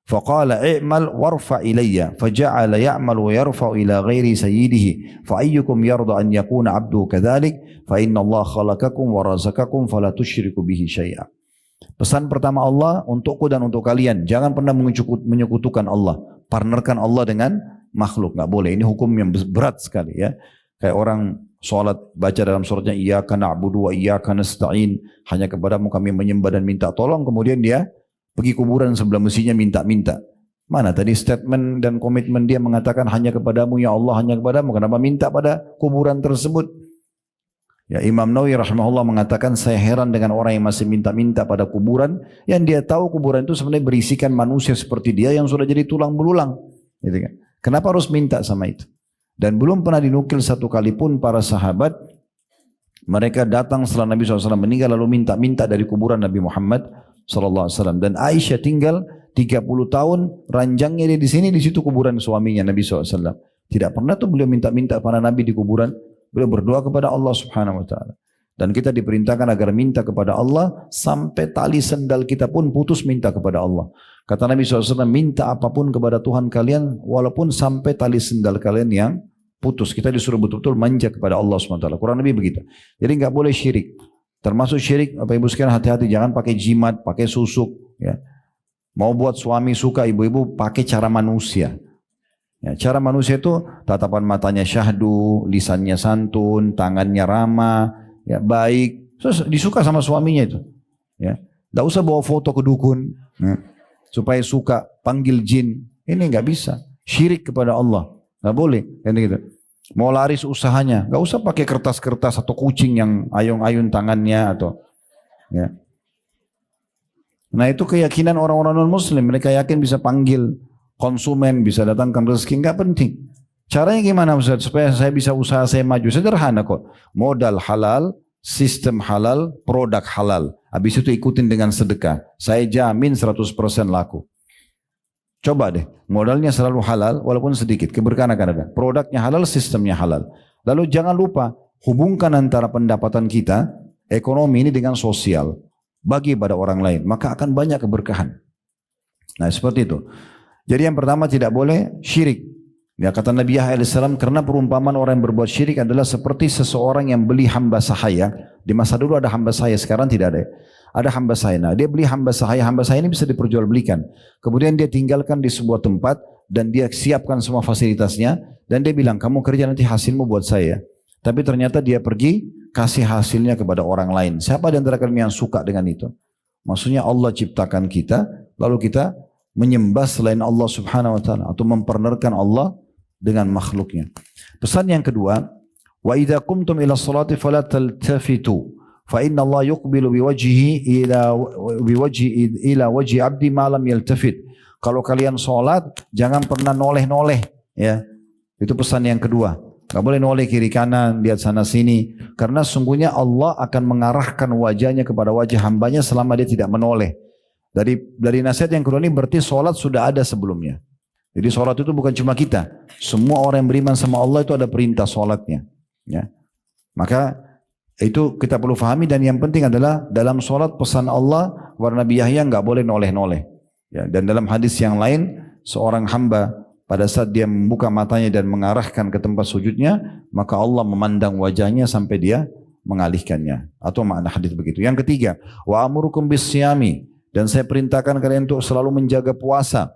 فقال اعمل وارفع إلي فجعل يعمل ويرفع إلى غير سيده فأيكم يرضى أن يكون عبده كذلك فإن الله خلقكم ورزقكم فلا تشركوا به شيئا. Pesan pertama Allah untukku dan untuk kalian, jangan pernah menyekutukan Allah, partnerkan Allah dengan makhluk, nggak boleh. Ini hukum yang berat sekali ya. Kayak orang sholat baca dalam suratnya iyyaka na'budu wa iyyaka nasta'in, hanya kepadamu kami menyembah dan minta tolong, kemudian dia pergi kuburan sebelah mestinya minta-minta. Mana tadi statement dan komitmen dia mengatakan hanya kepadamu ya Allah, hanya kepadamu. Kenapa minta pada kuburan tersebut? Ya, Imam Nawawi rahimahullah mengatakan, saya heran dengan orang yang masih minta-minta pada kuburan, yang dia tahu kuburan itu sebenarnya berisikan manusia seperti dia yang sudah jadi tulang belulang. Gitu kan? Kenapa harus minta sama itu? Dan belum pernah dinukil satu kali pun para sahabat mereka datang setelah Nabi SAW meninggal lalu minta-minta dari kuburan Nabi Muhammad SAW. Dan Aisyah tinggal 30 tahun, ranjangnya dia di sini, di situ kuburan suaminya Nabi SAW. Tidak pernah tuh beliau minta-minta pada Nabi di kuburan. Beliau berdoa kepada Allah Subhanahu Wa Taala. Dan kita diperintahkan agar minta kepada Allah sampai tali sendal kita pun putus minta kepada Allah. Kata Nabi SAW, minta apapun kepada Tuhan kalian walaupun sampai tali sendal kalian yang putus. Kita disuruh betul-betul manja kepada Allah SWT. Kurang lebih begitu. Jadi nggak boleh syirik. Termasuk syirik, Bapak Ibu sekalian hati-hati, jangan pakai jimat, pakai susuk. Ya. Mau buat suami suka, ibu-ibu pakai cara manusia. Ya, cara manusia itu tatapan matanya syahdu, lisannya santun, tangannya ramah, ya, baik. Terus disuka sama suaminya itu. Ya. Tidak usah bawa foto ke dukun. Ya. Supaya suka, panggil jin. Ini nggak bisa. Syirik kepada Allah. Nggak boleh. Gitu. Mau laris usahanya. Nggak usah pakai kertas-kertas atau kucing yang ayun-ayun tangannya. Atau ya. Nah itu keyakinan orang-orang non-muslim. Mereka yakin bisa panggil konsumen, bisa datangkan rezeki. Nggak penting. Caranya gimana Ustaz? Supaya saya bisa usaha saya maju. Sederhana kok. Modal halal, sistem halal, produk halal. Habis itu ikutin dengan sedekah. Saya jamin 100% laku. Coba deh, modalnya selalu halal walaupun sedikit. Keberkahan akan ada. Produknya halal, sistemnya halal. Lalu jangan lupa, hubungkan antara pendapatan kita, ekonomi ini dengan sosial. Bagi pada orang lain. Maka akan banyak keberkahan. Nah seperti itu. Jadi yang pertama tidak boleh syirik. Ya, kata Nabi Yahya AS, karena perumpamaan orang yang berbuat syirik adalah seperti seseorang yang beli hamba sahaya. Di masa dulu ada hamba sahaya, sekarang tidak ada. Ada hamba sahaya. Nah, dia beli hamba sahaya ini bisa diperjualbelikan. Kemudian dia tinggalkan di sebuah tempat dan dia siapkan semua fasilitasnya. Dan dia bilang, kamu kerja nanti hasilmu buat saya. Tapi ternyata dia pergi kasih hasilnya kepada orang lain. Siapa di antara kalian yang suka dengan itu? Maksudnya Allah ciptakan kita, lalu kita menyembah selain Allah subhanahu wa ta'ala. Atau mempartnerkan Allah dengan makhluknya. Pesan yang kedua, wa idza qumtum ila sholati fala taltafitu fa inna Allah yuqbilu biwajhihi ila wajhi 'abdi ma lam yaltafit. Kalau kalian salat jangan pernah noleh-noleh, ya. Itu pesan yang kedua. Enggak boleh noleh kiri kanan, lihat sana sini, karena sungguhnya Allah akan mengarahkan wajahnya kepada wajah hambanya selama dia tidak menoleh. Dari nasihat yang kedua ini berarti salat sudah ada sebelumnya. Jadi sholat itu bukan cuma kita. Semua orang yang beriman sama Allah itu ada perintah sholatnya. Ya. Maka itu kita perlu fahami dan yang penting adalah dalam sholat pesan Allah kepada Nabi Yahya nggak boleh noleh-noleh. Ya. Dan dalam hadis yang lain seorang hamba pada saat dia membuka matanya dan mengarahkan ke tempat sujudnya maka Allah memandang wajahnya sampai dia mengalihkannya. Atau makna hadis begitu. Yang ketiga, wa amurukum bisyami, dan saya perintahkan kalian untuk selalu menjaga puasa.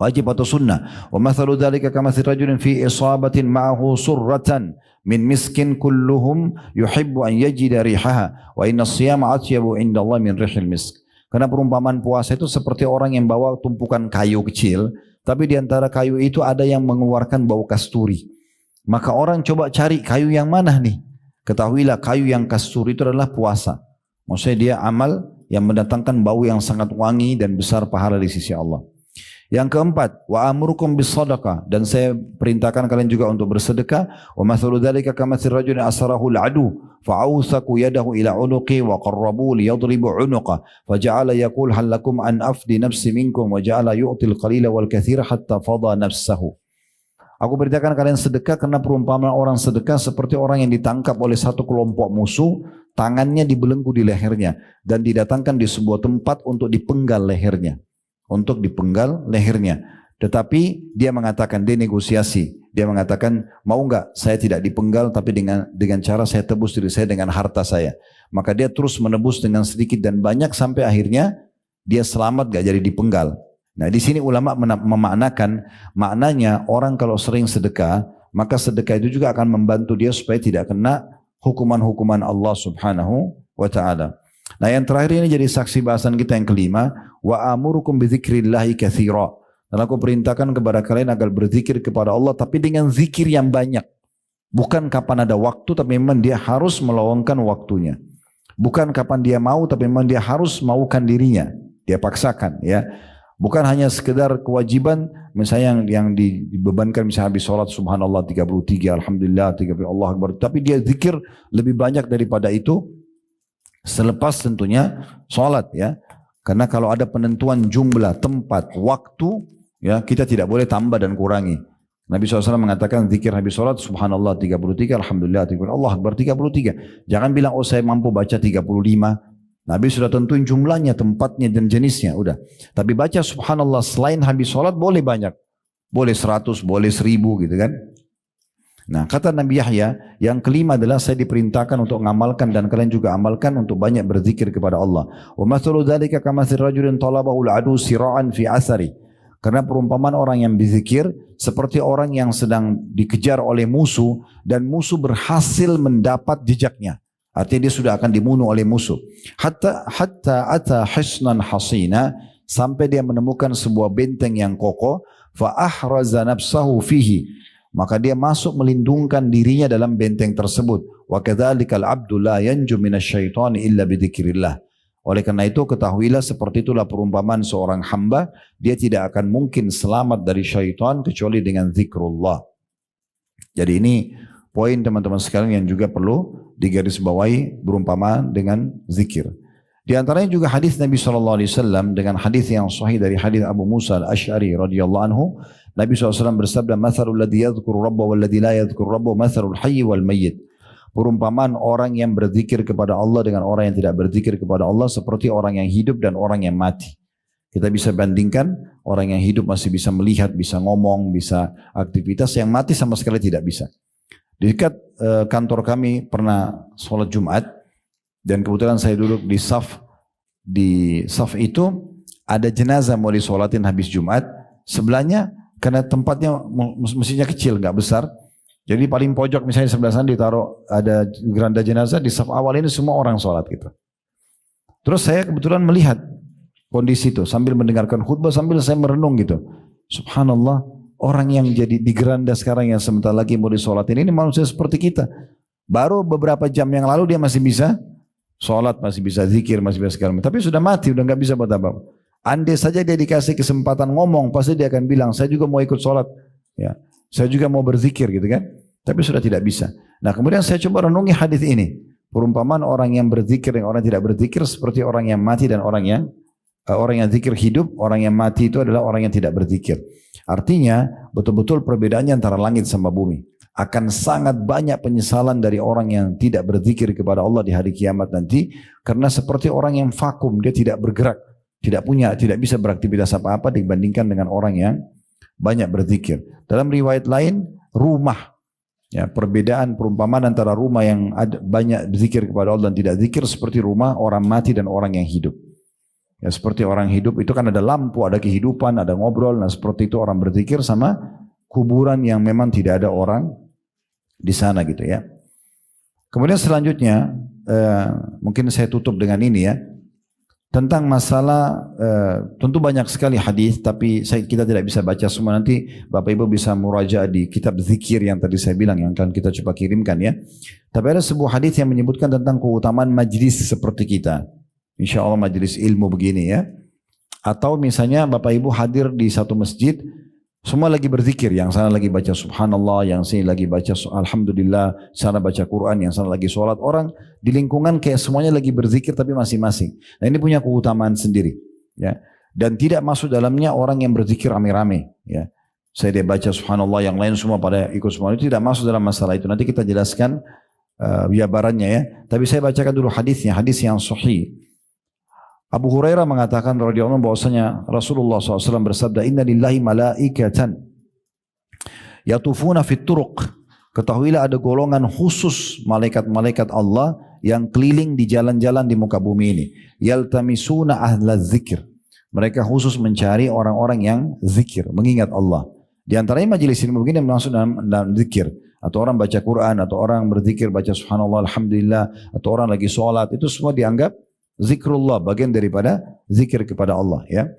Wajib atau sunnah. Wa mathalu dzalika kamathali rajulin fi isabatin ma'ahu surratan min miskin kulluhum yuhibbu an yajida rihaha wa inna as-siyama atyabu indallahi min rihil misk. Karena perumpamaan puasa itu seperti orang yang bawa tumpukan kayu kecil, tapi di antara kayu itu ada yang mengeluarkan bau kasturi. Maka orang coba cari kayu yang mana nih? Ketahuilah kayu yang kasturi itu adalah puasa. Maksudnya dia amal yang mendatangkan bau yang sangat wangi dan besar pahala di sisi Allah. Yang keempat, wa amurukum bis sadaqah, dan saya perintahkan kalian juga untuk bersedekah. Wa mathalu dzalika kamathali rajulin asarahu al-adu fa'awsaku yadahu ila unuqi wa qarrabu liyadribu unuqa faja'ala yaqul hal lakum an afdi nafsi minkum wa ja'ala yu'til qalila wal katsira hatta fadha nafsahu. Aku perintahkan kalian sedekah karena perumpamaan orang sedekah seperti orang yang ditangkap oleh satu kelompok musuh, tangannya dibelenggu di lehernya dan didatangkan di sebuah tempat untuk dipenggal lehernya. Untuk dipenggal lehernya. Tetapi dia mengatakan, dia negosiasi. Dia mengatakan, mau enggak saya tidak dipenggal tapi dengan cara saya tebus diri saya dengan harta saya. Maka dia terus menebus dengan sedikit dan banyak sampai akhirnya dia selamat gak jadi dipenggal. Nah di sini ulama memaknakan maknanya orang kalau sering sedekah, maka sedekah itu juga akan membantu dia supaya tidak kena hukuman-hukuman Allah subhanahu wa ta'ala. Nah yang terakhir ini jadi saksi bahasan kita yang kelima, wa amurukum bidzikrillahi katsira. Dan aku perintahkan kepada kalian agar berzikir kepada Allah tapi dengan zikir yang banyak. Bukan kapan ada waktu tapi memang dia harus meluangkan waktunya. Bukan kapan dia mau tapi memang dia harus maukan dirinya. Dia paksakan ya. Bukan hanya sekedar kewajiban misalnya yang dibebankan misalnya habis sholat subhanallah 33, alhamdulillah 30, Allah akbar. Tapi dia zikir lebih banyak daripada itu. Selepas tentunya sholat ya. Karena kalau ada penentuan jumlah, tempat, waktu ya kita tidak boleh tambah dan kurangi. Nabi SAW mengatakan zikir habis sholat subhanallah 33, alhamdulillah 33, Allah Akbar 33. Jangan bilang oh saya mampu baca 35. Nabi sudah tentuin jumlahnya, tempatnya dan jenisnya, udah. Tapi baca subhanallah selain habis sholat boleh banyak. Boleh 100, boleh 1000 gitu kan. Nah kata Nabi Yahya, yang kelima adalah saya diperintahkan untuk mengamalkan dan kalian juga amalkan untuk banyak berzikir kepada Allah. Wa mathalu dzalika kamathil rajulin talabahu al-adu sira'an fi athari. Karena perumpamaan orang yang berzikir seperti orang yang sedang dikejar oleh musuh dan musuh berhasil mendapat jejaknya. Artinya dia sudah akan dibunuh oleh musuh. Hatta ata hisnan hasina, sampai dia menemukan sebuah benteng yang kokoh. Fa ahraza nafsahu fihi, maka dia masuk melindungkan dirinya dalam benteng tersebut. Wa kadzalikal abdu la yanju minasyaitani illa bidzikrillah. Oleh karena itu ketahuilah seperti itulah perumpamaan seorang hamba, dia tidak akan mungkin selamat dari syaitan kecuali dengan zikrullah. Jadi ini poin teman-teman sekalian yang juga perlu digarisbawahi berumpamaan dengan zikir. Di antaranya juga hadis Nabi SAW dengan hadis yang sahih dari hadis Abu Musa al-Ash'ari radhiyallahu anhu. Nabi SAW bersabda, "Mathalul ladzi yadhkuru rabbahu wal ladzi la yadhkuru rabbahu mathalul hayy wal mayyit." Perumpamaan orang yang berzikir kepada Allah dengan orang yang tidak berzikir kepada Allah seperti orang yang hidup dan orang yang mati. Kita bisa bandingkan, orang yang hidup masih bisa melihat, bisa ngomong, bisa aktivitas, yang mati sama sekali tidak bisa. Di dekat kantor kami pernah sholat Jumat, dan kebetulan saya duduk di saf itu ada jenazah mau disolatin habis Jumat. Sebelahnya karena tempatnya mestinya kecil, nggak besar. Jadi paling pojok misalnya sebelah sana ditaruh ada geranda jenazah, di saf awal ini semua orang sholat gitu. Terus saya kebetulan melihat kondisi itu sambil mendengarkan khutbah sambil saya merenung gitu. Subhanallah, orang yang jadi di geranda sekarang yang sebentar lagi mau disolatin ini manusia seperti kita. Baru beberapa jam yang lalu dia masih bisa sholat, masih bisa zikir, masih bisa segala macam. Tapi sudah mati, udah nggak bisa buat apa. Andai saja dia dikasih kesempatan ngomong, pasti dia akan bilang, saya juga mau ikut sholat, ya, saya juga mau berzikir gitu kan. Tapi sudah tidak bisa. Nah kemudian saya coba renungi hadis ini. Perumpamaan orang yang berzikir dan orang yang tidak berzikir seperti orang yang mati dan orang yang zikir hidup. Orang yang mati itu adalah orang yang tidak berzikir. Artinya betul-betul perbedaannya antara langit sama bumi. Akan sangat banyak penyesalan dari orang yang tidak berzikir kepada Allah di hari kiamat nanti, karena seperti orang yang vakum, dia tidak bergerak, tidak bisa beraktivitas apa-apa dibandingkan dengan orang yang banyak berzikir. Dalam riwayat lain, rumah, ya, perbedaan perumpamaan antara rumah yang ada banyak berzikir kepada Allah dan tidak zikir seperti rumah orang mati dan orang yang hidup. Ya, seperti orang hidup itu kan ada lampu, ada kehidupan, ada ngobrol. Nah seperti itu orang berzikir sama kuburan yang memang tidak ada orang di sana gitu ya. Kemudian selanjutnya mungkin saya tutup dengan ini ya, tentang masalah tentu banyak sekali hadis, tapi kita tidak bisa baca semua. Nanti Bapak Ibu bisa murajaah di kitab zikir yang tadi saya bilang yang akan kita coba kirimkan ya. Tapi ada sebuah hadis yang menyebutkan tentang keutamaan majlis seperti kita. Insya Allah majlis ilmu begini ya. Atau misalnya Bapak Ibu hadir di satu masjid, semua lagi berzikir, yang sana lagi baca subhanallah, yang sini lagi baca alhamdulillah, sana baca Quran, yang sana lagi sholat. Orang di lingkungan kayak semuanya lagi berzikir tapi masing-masing. Nah ini punya keutamaan sendiri. Ya. Dan tidak masuk dalamnya orang yang berzikir rame-rame. Ya. Saya dia baca subhanallah, yang lain semua pada ikut semua, itu tidak masuk dalam masalah itu. Nanti kita jelaskan jabarannya ya. Tapi saya bacakan dulu hadisnya, hadis yang sahih. Abu Hurairah mengatakan radhiyallahu anhu bahwasanya Rasulullah SAW bersabda, Inna lillahi malaikatan yatufuna fit turuq. Ketahuilah ada golongan khusus malaikat-malaikat Allah yang keliling di jalan-jalan di muka bumi ini. Yaltamisuna ahla zikir. Mereka khusus mencari orang-orang yang zikir, mengingat Allah. Di antaranya majelis ilmu begini yang masuk dalam zikir. Atau orang baca Quran, atau orang berzikir, baca subhanallah, alhamdulillah, atau orang lagi sholat. Itu semua dianggap zikrullah, bagian daripada zikir kepada Allah ya.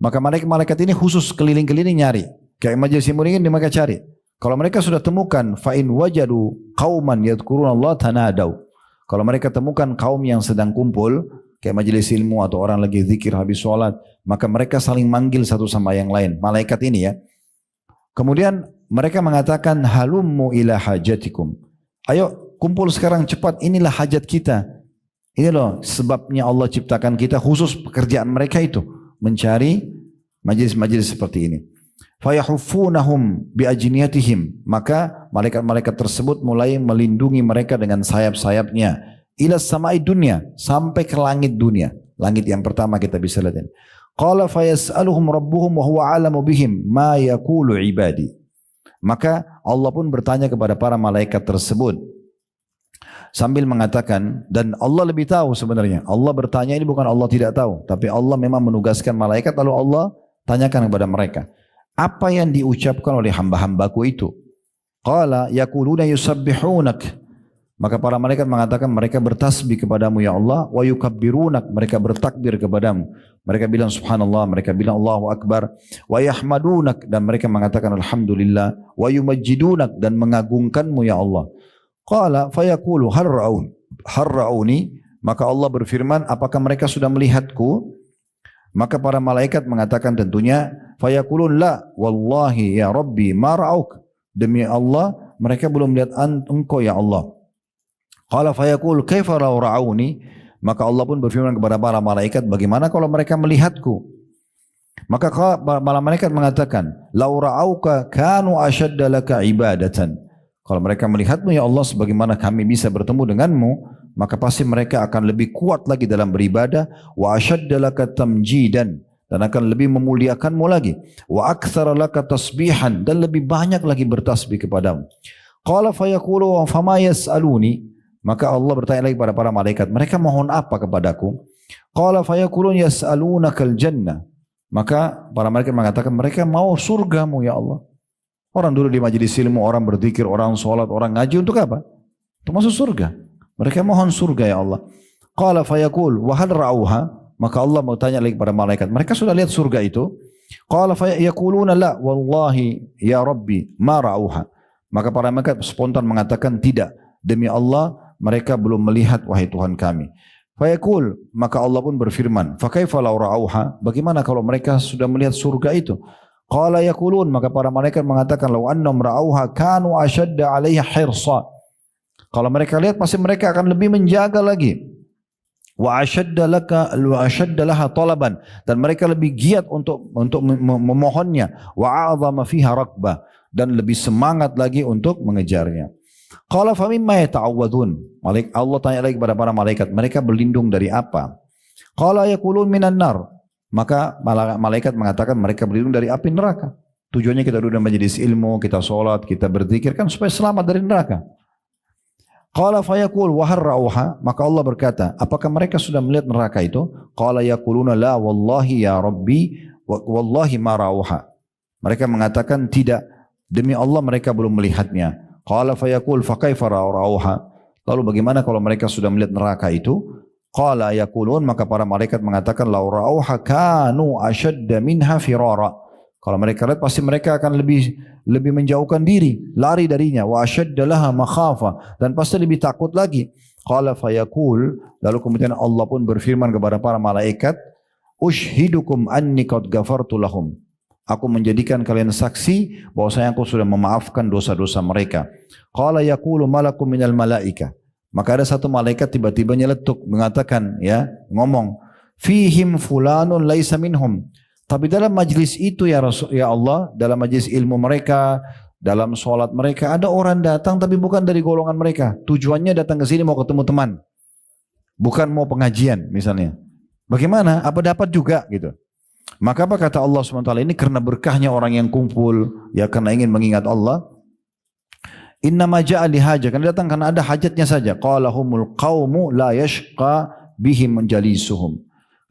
Maka malaikat ini khusus keliling-keliling nyari. Kayak majelis ilmu ini mereka cari. Kalau mereka sudah temukan fa in wajadu qauman yadhkurunallaha tanadau. Kalau mereka temukan kaum yang sedang kumpul kayak majelis ilmu atau orang lagi zikir habis sholat, maka mereka saling manggil satu sama yang lain. Malaikat ini ya. Kemudian mereka mengatakan halummu ila hajatikum. Ayo kumpul sekarang cepat, inilah hajat kita. Ini loh sebabnya Allah ciptakan kita, khusus pekerjaan mereka itu mencari majelis-majelis seperti ini. fayahuffunahum biajniyatihim, maka malaikat-malaikat tersebut mulai melindungi mereka dengan sayap-sayapnya ila samai dunia, sampai ke langit dunia, langit yang pertama kita bisa lihat ini. Qala fayas'aluhum rabbuhum wa huwa a'lamu bihim ma yaqulu ibadi, maka Allah pun bertanya kepada para malaikat tersebut sambil mengatakan, dan Allah lebih tahu sebenarnya. Allah bertanya ini bukan Allah tidak tahu, tapi Allah memang menugaskan malaikat lalu Allah tanyakan kepada mereka, apa yang diucapkan oleh hamba-hambaku itu? Qala yaquluna yusabbihunak, maka para malaikat mengatakan mereka bertasbih kepadamu ya Allah, wa yukabbirunak, mereka bertakbir kepadamu, mereka bilang subhanallah, mereka bilang Allahu akbar, wa yahmadunak, dan mereka mengatakan alhamdulillah, wa yumajjidunak, dan mengagungkanmu ya Allah. Qala fayaqulu hal ra'uni, maka Allah berfirman apakah mereka sudah melihatku? Maka para malaikat mengatakan tentunya, fayaqulun la wallahi ya rabbi ma ra'auk, demi Allah mereka belum melihat engkau ya Allah. Qala fayaqul kaifa law ra'auni, maka Allah pun berfirman kepada para malaikat, bagaimana kalau mereka melihatku? Maka para malaikat mengatakan, law ra'auka kanu ashadda laka ibadatan, kalau mereka melihatmu ya Allah sebagaimana kami bisa bertemu denganmu, maka pasti mereka akan lebih kuat lagi dalam beribadah, wa ashadda laka tamjidan, dan akan lebih memuliakanmu lagi, wa aktsara laka tasbihan, dan lebih banyak lagi bertasbih kepadamu. Qala fayaqulu wa fama yas'aluni, maka Allah bertanya lagi kepada para malaikat, mereka mohon apa kepadaku? Qala fayaqulun yas'alunakal jannah, maka para malaikat mengatakan mereka mau surgamu ya Allah. Orang dulu di majelis ilmu, orang berzikir, orang sholat, orang ngaji untuk apa? Untuk masuk surga. Mereka mohon surga ya Allah. Qala fayaqul wa hal ra'auha, maka Allah mau tanya lagi kepada malaikat, mereka sudah lihat surga itu? Qala fayaquluna la wallahi ya rabbi ma ra'auha, maka para malaikat spontan mengatakan tidak, demi Allah mereka belum melihat wahai Tuhan kami. Fayaqul, maka Allah pun berfirman, fa kaifa law ra'auha, bagaimana kalau mereka sudah melihat surga itu? Qala yaqulun, maka para malaikat mengatakan, law annahum ra'auha kanu ashadda 'alaiha hirsa, kalau mereka lihat pasti mereka akan lebih menjaga lagi. Wa ashadda laha talaban, dan mereka lebih giat untuk memohonnya. Wa a'zama fiha raqbah, dan lebih semangat lagi untuk mengejarnya. Qala fa mimma yata'awwadun, Allah tanya lagi kepada para malaikat, mereka berlindung dari apa? Qala yaqulun minan nar, maka malaikat mengatakan mereka berlindung dari api neraka. Tujuannya kita duduk dalam majelis ilmu, kita sholat, kita berzikir kan supaya selamat dari neraka. Qala fayaqul wa hal ra'auha, maka Allah berkata, apakah mereka sudah melihat neraka itu? Qala yaquluna la wallahi ya rabbi wallahi ma ra'auha, mereka mengatakan tidak, demi Allah mereka belum melihatnya. Qala fayaqul fa kaifa ra'auha, lalu bagaimana kalau mereka sudah melihat neraka itu? Qala yaqulun, maka para malaikat mengatakan law ra'auha kanu ashadda minha firara, kalau mereka lihat pasti mereka akan lebih menjauhkan diri, lari darinya. Wa ashadda laha makhafa, dan pasti lebih takut lagi. Qala fayaqul, lalu kemudian Allah pun berfirman kepada para malaikat, ushhidukum anni qad ghafartu lahum, aku menjadikan kalian saksi bahwasanya aku sudah memaafkan dosa-dosa mereka. Qala yaqulu malakum minal malaika, maka ada satu malaikat tiba-tiba nyeletuk mengatakan, ya, ngomong, fihim fulanun laisa minhum, tapi dalam majlis itu ya Rasul, ya Allah, dalam majlis ilmu mereka, dalam sholat mereka, ada orang datang tapi bukan dari golongan mereka. Tujuannya datang ke sini mau ketemu teman, bukan mau pengajian misalnya. Bagaimana? Apa dapat juga gitu? Maka apa kata Allah SWT, ini karena berkahnya orang yang kumpul, ya karena ingin mengingat Allah. Innama ja'a lihaja, kan datang karena ada hajatnya saja. Qalahumul qawmu la yashqa bihim jalisuhum.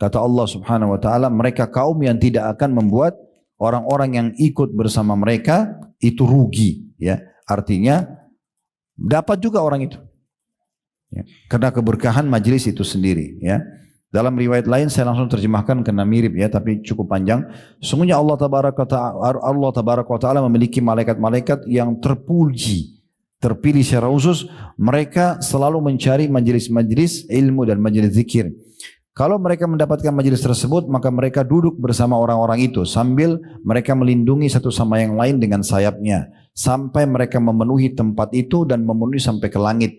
Kata Allah Subhanahu wa taala, mereka kaum yang tidak akan membuat orang-orang yang ikut bersama mereka itu rugi, ya. Artinya dapat juga orang itu. Ya. Karena keberkahan majlis itu sendiri, ya. Dalam riwayat lain saya langsung terjemahkan karena mirip, ya, tapi cukup panjang. Sesungguhnya Allah Tabaraka wa taala memiliki malaikat-malaikat yang terpuji, terpilih secara khusus. Mereka selalu mencari majlis-majlis ilmu dan majlis zikir. Kalau mereka mendapatkan majelis tersebut, maka mereka duduk bersama orang-orang itu sambil mereka melindungi satu sama yang lain dengan sayapnya sampai mereka memenuhi tempat itu dan memenuhi sampai ke langit.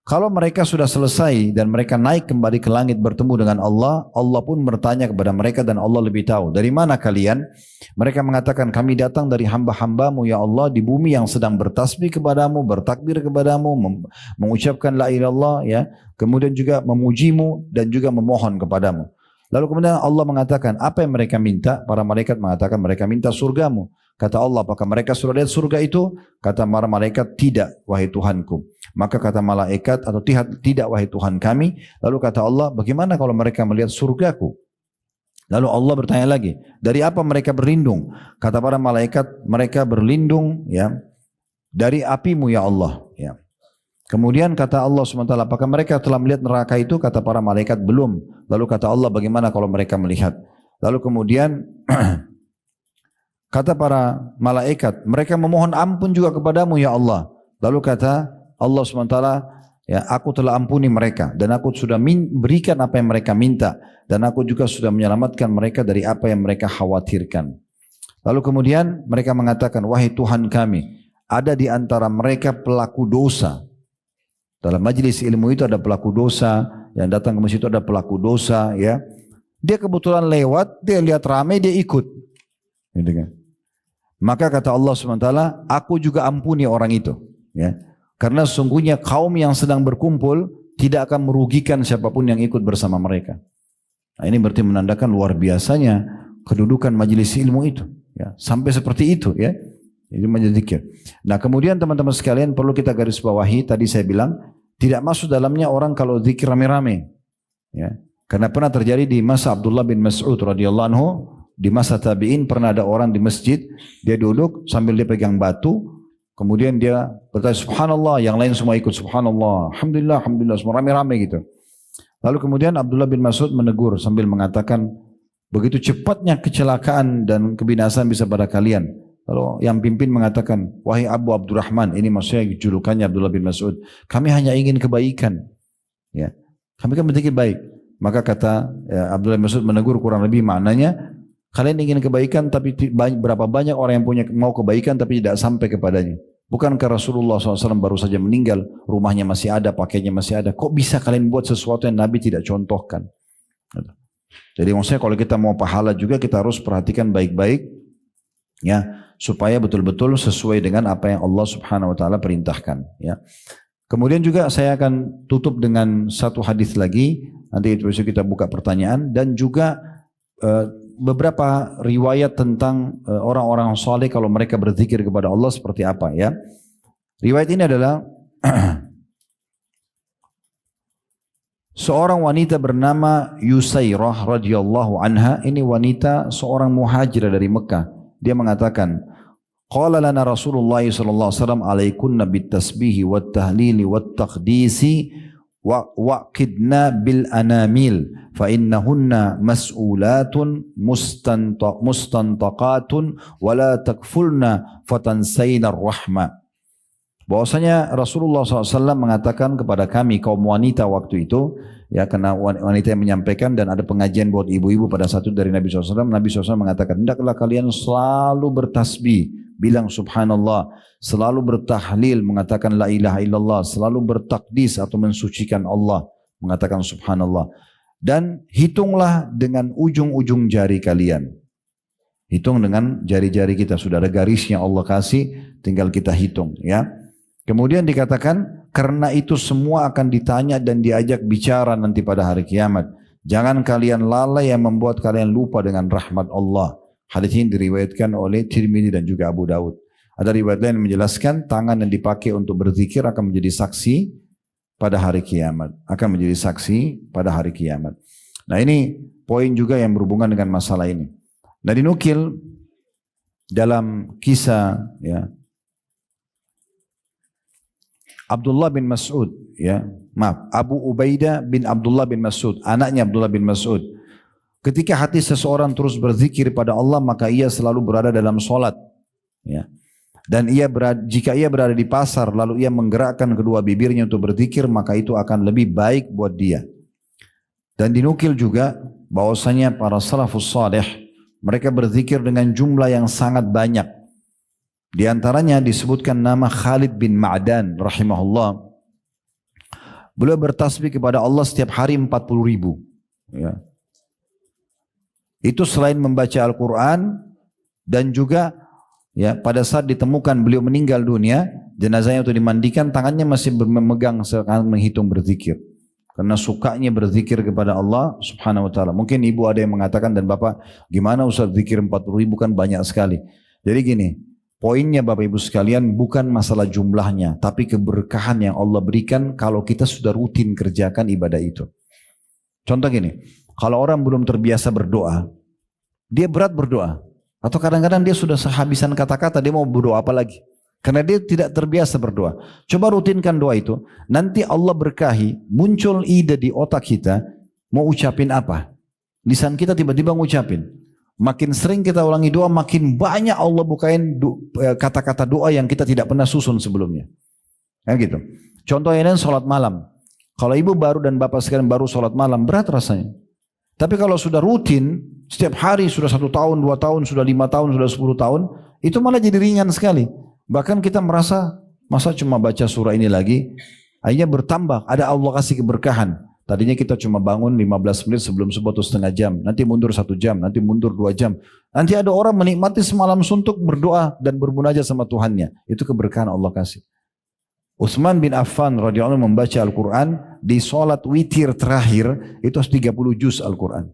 Kalau mereka sudah selesai dan mereka naik kembali ke langit bertemu dengan Allah, Allah pun bertanya kepada mereka dan Allah lebih tahu. Dari mana kalian? Mereka mengatakan, kami datang dari hamba-hambamu ya Allah di bumi yang sedang bertasbih kepadamu, bertakbir kepadamu, mengucapkan la ilaha illallah, ya. Kemudian juga memujimu dan juga memohon kepadamu. Lalu kemudian Allah mengatakan, apa yang mereka minta? Para malaikat mengatakan mereka minta surgamu. Kata Allah, apakah mereka sudah lihat surga itu? Kata para malaikat, tidak wahai Tuhanku. Maka kata malaikat, atau tidak wahai Tuhan kami. Lalu kata Allah, bagaimana kalau mereka melihat surgaku? Lalu Allah bertanya lagi, dari apa mereka berlindung? Kata para malaikat, mereka berlindung, ya, dari apimu ya Allah, ya. Kemudian kata Allah SWT, apakah mereka telah melihat neraka itu? Kata para malaikat, belum. Lalu kata Allah, bagaimana kalau mereka melihat? Lalu kemudian kata para malaikat, mereka memohon ampun juga kepadamu ya Allah. Lalu kata Allah SWT, ya, aku telah ampuni mereka dan aku sudah berikan apa yang mereka minta dan aku juga sudah menyelamatkan mereka dari apa yang mereka khawatirkan. Lalu kemudian mereka mengatakan, wahai Tuhan kami, ada di antara mereka pelaku dosa. Dalam majelis ilmu itu ada pelaku dosa, yang datang ke masjid itu ada pelaku dosa, ya. Dia kebetulan lewat, dia lihat ramai, dia ikut. Gitu kan. Maka kata Allah SWT, aku juga ampuni orang itu, ya. Karena sesungguhnya kaum yang sedang berkumpul tidak akan merugikan siapapun yang ikut bersama mereka. Nah, ini berarti menandakan luar biasanya kedudukan majelis ilmu itu, ya. Sampai seperti itu, ya. Ini majelis zikir. Nah, kemudian teman-teman sekalian perlu kita garis bawahi, tadi saya bilang tidak masuk dalamnya orang kalau zikir rame-rame, ya. Karena pernah terjadi di masa Abdullah bin Mas'ud radhiyallahu anhu, di masa tabi'in pernah ada orang di masjid, dia duduk sambil dia pegang batu, kemudian dia bertanya subhanallah, yang lain semua ikut subhanallah, alhamdulillah, alhamdulillah, semua rame-rame gitu. Lalu kemudian Abdullah bin Mas'ud menegur sambil mengatakan, begitu cepatnya kecelakaan dan kebinasaan bisa pada kalian. Lalu yang pimpin mengatakan, wahai Abu Abdurrahman, ini maksudnya julukannya Abdullah bin Mas'ud, kami hanya ingin kebaikan, ya. Kami kan berzikir baik. Maka kata ya, Abdullah bin Mas'ud menegur kurang lebih maknanya, kalian ingin kebaikan tapi berapa banyak orang yang mau kebaikan tapi tidak sampai kepadanya. Bukankah Rasulullah SAW baru saja meninggal, rumahnya masih ada, pakainya masih ada. Kok bisa kalian buat sesuatu yang Nabi tidak contohkan? Jadi maksudnya kalau kita mau pahala juga kita harus perhatikan baik-baik, ya, supaya betul-betul sesuai dengan apa yang Allah Subhanahu Wa Taala perintahkan, ya. Kemudian juga saya akan tutup dengan satu hadis lagi. Nanti besok kita buka pertanyaan dan juga beberapa riwayat tentang orang-orang saleh kalau mereka berzikir kepada Allah seperti apa, ya. Riwayat ini adalah seorang wanita bernama Yusairah radhiyallahu anha. Ini wanita seorang muhajirah dari Mekah. Dia mengatakan, qala lana Rasulullah sallallahu alaihi wasallam alaikunna bitasbihi wat tahlili wat taqdisi waqidna bil anamil fa innahunna mas'ulatun mustantaqatun wala takfulna fatansayna rahma. Bahwasanya Rasulullah SAW mengatakan kepada kami kaum wanita waktu itu, ya, karena wanita yang menyampaikan dan ada pengajian buat ibu-ibu pada satu dari Nabi SAW. Nabi SAW mengatakan, hendaklah kalian selalu bertasbih, bilang subhanallah, selalu bertahlil, mengatakan la ilaha illallah, selalu bertakdis atau mensucikan Allah, mengatakan subhanallah. Dan hitunglah dengan ujung-ujung jari kalian. Hitung dengan jari-jari kita, sudah ada garisnya Allah kasih, tinggal kita hitung, ya. Kemudian dikatakan, karena itu semua akan ditanya dan diajak bicara nanti pada hari kiamat. Jangan kalian lalai yang membuat kalian lupa dengan rahmat Allah. Hadis ini diriwayatkan oleh Tirmidzi dan juga Abu Daud. Ada riwayat lain yang menjelaskan tangan yang dipakai untuk berzikir akan menjadi saksi pada hari kiamat. Akan menjadi saksi pada hari kiamat. Nah, ini poin juga yang berhubungan dengan masalah ini. Nah, dinukil dalam kisah, ya, Abdullah bin Mas'ud, ya, maaf, Abu Ubaidah bin Abdullah bin Mas'ud, anaknya Abdullah bin Mas'ud. Ketika hati seseorang terus berzikir pada Allah, maka ia selalu berada dalam solat, ya. Dan jika ia berada di pasar, lalu ia menggerakkan kedua bibirnya untuk berzikir, maka itu akan lebih baik buat dia. Dan dinukil juga bahwasanya para salafus saleh mereka berzikir dengan jumlah yang sangat banyak. Di antaranya disebutkan nama Khalid bin Ma'dan rahimahullah. Beliau bertasbih kepada Allah setiap hari 40.000. Ya. Itu selain membaca Al-Quran dan juga ya pada saat ditemukan beliau meninggal dunia, jenazahnya untuk dimandikan, tangannya masih memegang sekarang menghitung berzikir. Karena sukanya berzikir kepada Allah subhanahu wa ta'ala. Mungkin ibu ada yang mengatakan dan bapak, gimana Ustaz zikir 40.000 kan banyak sekali. Jadi gini, poinnya bapak ibu sekalian bukan masalah jumlahnya, tapi keberkahan yang Allah berikan kalau kita sudah rutin kerjakan ibadah itu. Contoh gini, kalau orang belum terbiasa berdoa, dia berat berdoa. Atau kadang-kadang dia sudah sehabisan kata-kata, dia mau berdoa apa lagi? Karena dia tidak terbiasa berdoa. Coba rutinkan doa itu. Nanti Allah berkahi, muncul ide di otak kita, mau ucapin apa. Lisan kita tiba-tiba ngucapin. Makin sering kita ulangi doa, makin banyak Allah bukain kata-kata doa yang kita tidak pernah susun sebelumnya. Ya gitu. Contohnya ini sholat malam. Kalau ibu baru dan bapak sekalian baru sholat malam, berat rasanya. Tapi kalau sudah rutin, setiap hari sudah 1 tahun, 2 tahun, sudah 5 tahun, sudah 10 tahun, itu malah jadi ringan sekali. Bahkan kita merasa, masa cuma baca surah ini lagi, akhirnya bertambah, ada Allah kasih keberkahan. Tadinya kita cuma bangun 15 menit sebelum subuh atau setengah jam, nanti mundur 1 jam, nanti mundur 2 jam. Nanti ada orang menikmati semalam suntuk berdoa dan bermunajat sama Tuhannya. Itu keberkahan Allah kasih. Utsman bin Affan radhiyallahu anhu membaca Al-Quran di sholat witir terakhir, itu 30 juz Al-Quran.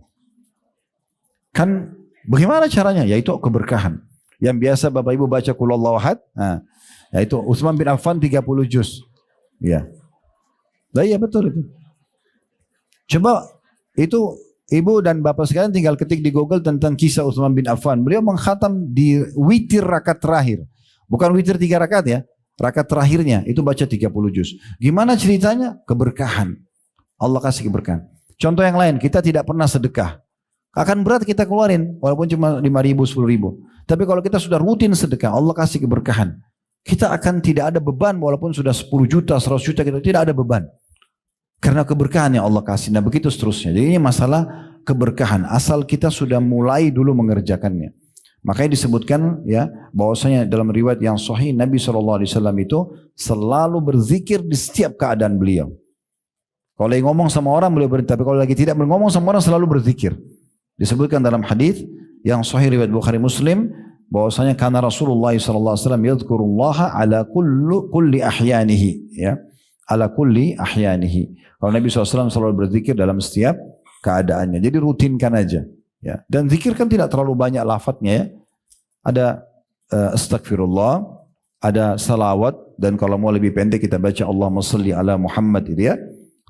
Kan bagaimana caranya? Yaitu keberkahan. Yang biasa Bapak Ibu baca Qul Huwallahu Ahad, nah, yaitu Utsman bin Affan 30 juz. Ya. Nah, iya betul itu. Coba itu Ibu dan Bapak sekalian tinggal ketik di Google tentang kisah Utsman bin Affan. Beliau mengkhatam di witir rakaat terakhir. Bukan witir 3 rakaat ya. Rakaat terakhirnya itu baca 30 juz. Gimana ceritanya? Keberkahan. Allah kasih keberkahan. Contoh yang lain, kita tidak pernah sedekah. Akan berat kita keluarin, walaupun cuma 5.000, 10.000. Tapi kalau kita sudah rutin sedekah, Allah kasih keberkahan. Kita akan tidak ada beban, walaupun sudah 10 juta, 100 juta, kita tidak ada beban. Karena keberkahan yang Allah kasih. Nah begitu seterusnya. Jadi ini masalah keberkahan. Asal kita sudah mulai dulu mengerjakannya. Makanya disebutkan ya bahwasanya dalam riwayat yang sahih Nabi SAW itu selalu berzikir di setiap keadaan beliau. Kalau lagi ngomong sama orang beliau berhenti, tapi kalau lagi tidak ngomong sama orang selalu berzikir. Disebutkan dalam hadis yang sahih riwayat Bukhari Muslim bahwasanya karena Rasulullah SAW yadhkurullaha ala kulli ahyanihi, ya, ala kulli ahyanihi. Kalau Nabi SAW selalu berzikir dalam setiap keadaannya. Jadi rutinkan aja. Ya. Dan zikir kan tidak terlalu banyak lafadznya ya. Ada astagfirullah, ada salawat, dan kalau mau lebih pendek kita baca Allahumma salli ala Muhammad itu ya.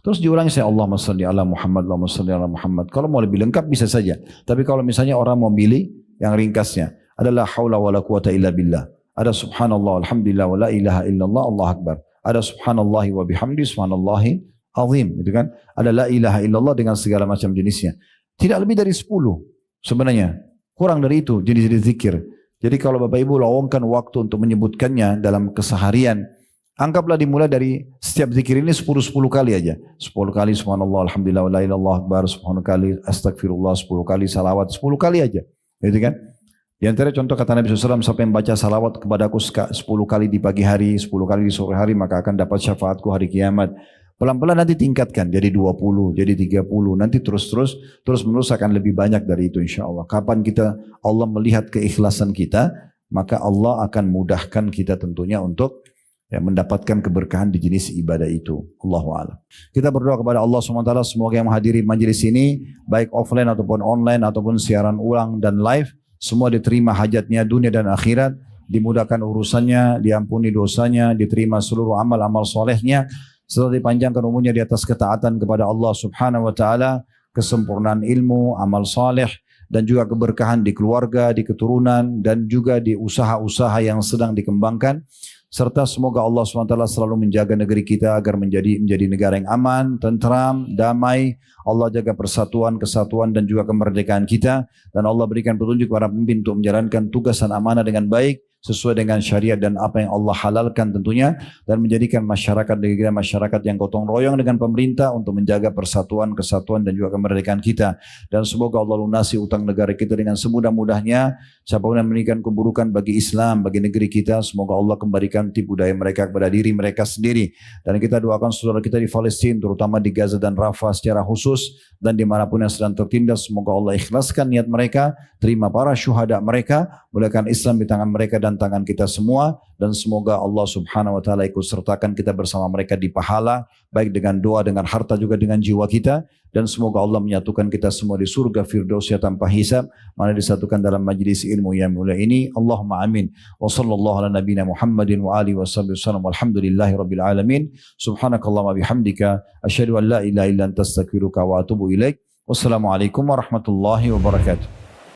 Terus diulangi saya Allahumma salli ala Muhammad, Allahumma salli ala Muhammad. Kalau mau lebih lengkap bisa saja. Tapi kalau misalnya orang mau pilih yang ringkasnya, adalah haula wala quwata illa billah. Ada subhanallah, alhamdulillah, wa la ilaha illallah, Allah akbar. Ada subhanallahi wa bihamdi, subhanallahi azim. Gitu kan? Ada la ilaha illallah dengan segala macam jenisnya. Tidak lebih dari 10 sebenarnya. Kurang dari itu jenis-jenis zikir. Jadi kalau Bapak Ibu lowongkan waktu untuk menyebutkannya dalam keseharian, anggaplah dimulai dari setiap zikir ini 10 kali aja. 10 kali subhanallah, alhamdulillah, wa la ilaha illallah, akbar, 10 kali astagfirullah, 10 kali salawat, 10 kali aja. Gitu kan? Di antara contoh kata Nabi SAW, siapa yang baca salawat kepadaku 10 kali di pagi hari, 10 kali di sore hari, maka akan dapat syafaatku hari kiamat. Pelan-pelan nanti tingkatkan jadi 20, jadi 30, nanti terus menerus akan lebih banyak dari itu insya Allah. Kapan kita Allah melihat keikhlasan kita, maka Allah akan mudahkan kita tentunya untuk ya, mendapatkan keberkahan di jenis ibadah itu. Allahu a'lam. Kita berdoa kepada Allah SWT semoga yang menghadiri majelis ini baik offline ataupun online ataupun siaran ulang dan live, semua diterima hajatnya dunia dan akhirat, dimudahkan urusannya, diampuni dosanya, diterima seluruh amal-amal solehnya, serta dipanjangkan umurnya di atas ketaatan kepada Allah Subhanahu wa taala, kesempurnaan ilmu, amal saleh, dan juga keberkahan di keluarga, di keturunan, dan juga di usaha-usaha yang sedang dikembangkan. Serta semoga Allah SWT selalu menjaga negeri kita agar menjadi negara yang aman, tentram, damai. Allah jaga persatuan, kesatuan, dan juga kemerdekaan kita. Dan Allah berikan petunjuk kepada pemimpin untuk menjalankan tugas dan amanah dengan baik. sesuai dengan syariat dan apa yang Allah halalkan tentunya, dan menjadikan masyarakat negara masyarakat yang gotong royong dengan pemerintah untuk menjaga persatuan, kesatuan dan juga kemerdekaan kita. Dan semoga Allah lunasi utang negara kita dengan semudah-mudahnya. Siapapun yang menginginkan keburukan bagi Islam, bagi negeri kita, semoga Allah kembalikan tipu daya mereka kepada diri mereka sendiri. Dan kita doakan saudara kita di Palestina, terutama di Gaza dan Rafah secara khusus, dan dimanapun yang sedang tertindas, semoga Allah ikhlaskan niat mereka, terima para syuhada mereka, mulakan Islam di tangan mereka dan tangan kita semua, dan semoga Allah subhanahu wa ta'ala ikut sertakan kita bersama mereka di pahala, baik dengan doa, dengan harta, juga dengan jiwa kita, dan semoga Allah menyatukan kita semua di surga Firdausya tanpa hisab, mana disatukan dalam majlis ilmu yang mulia ini. Allahumma amin. Wa sallallahu ala nabina Muhammadin wa alihi wa sahbihi wasallam, walhamdulillahi rabbil alamin. Subhanakallahumma bihamdika asyhadu an la ilaha illa anta astaghfiruka wa atubu ilaik. Wassalamualaikum warahmatullahi wabarakatuh.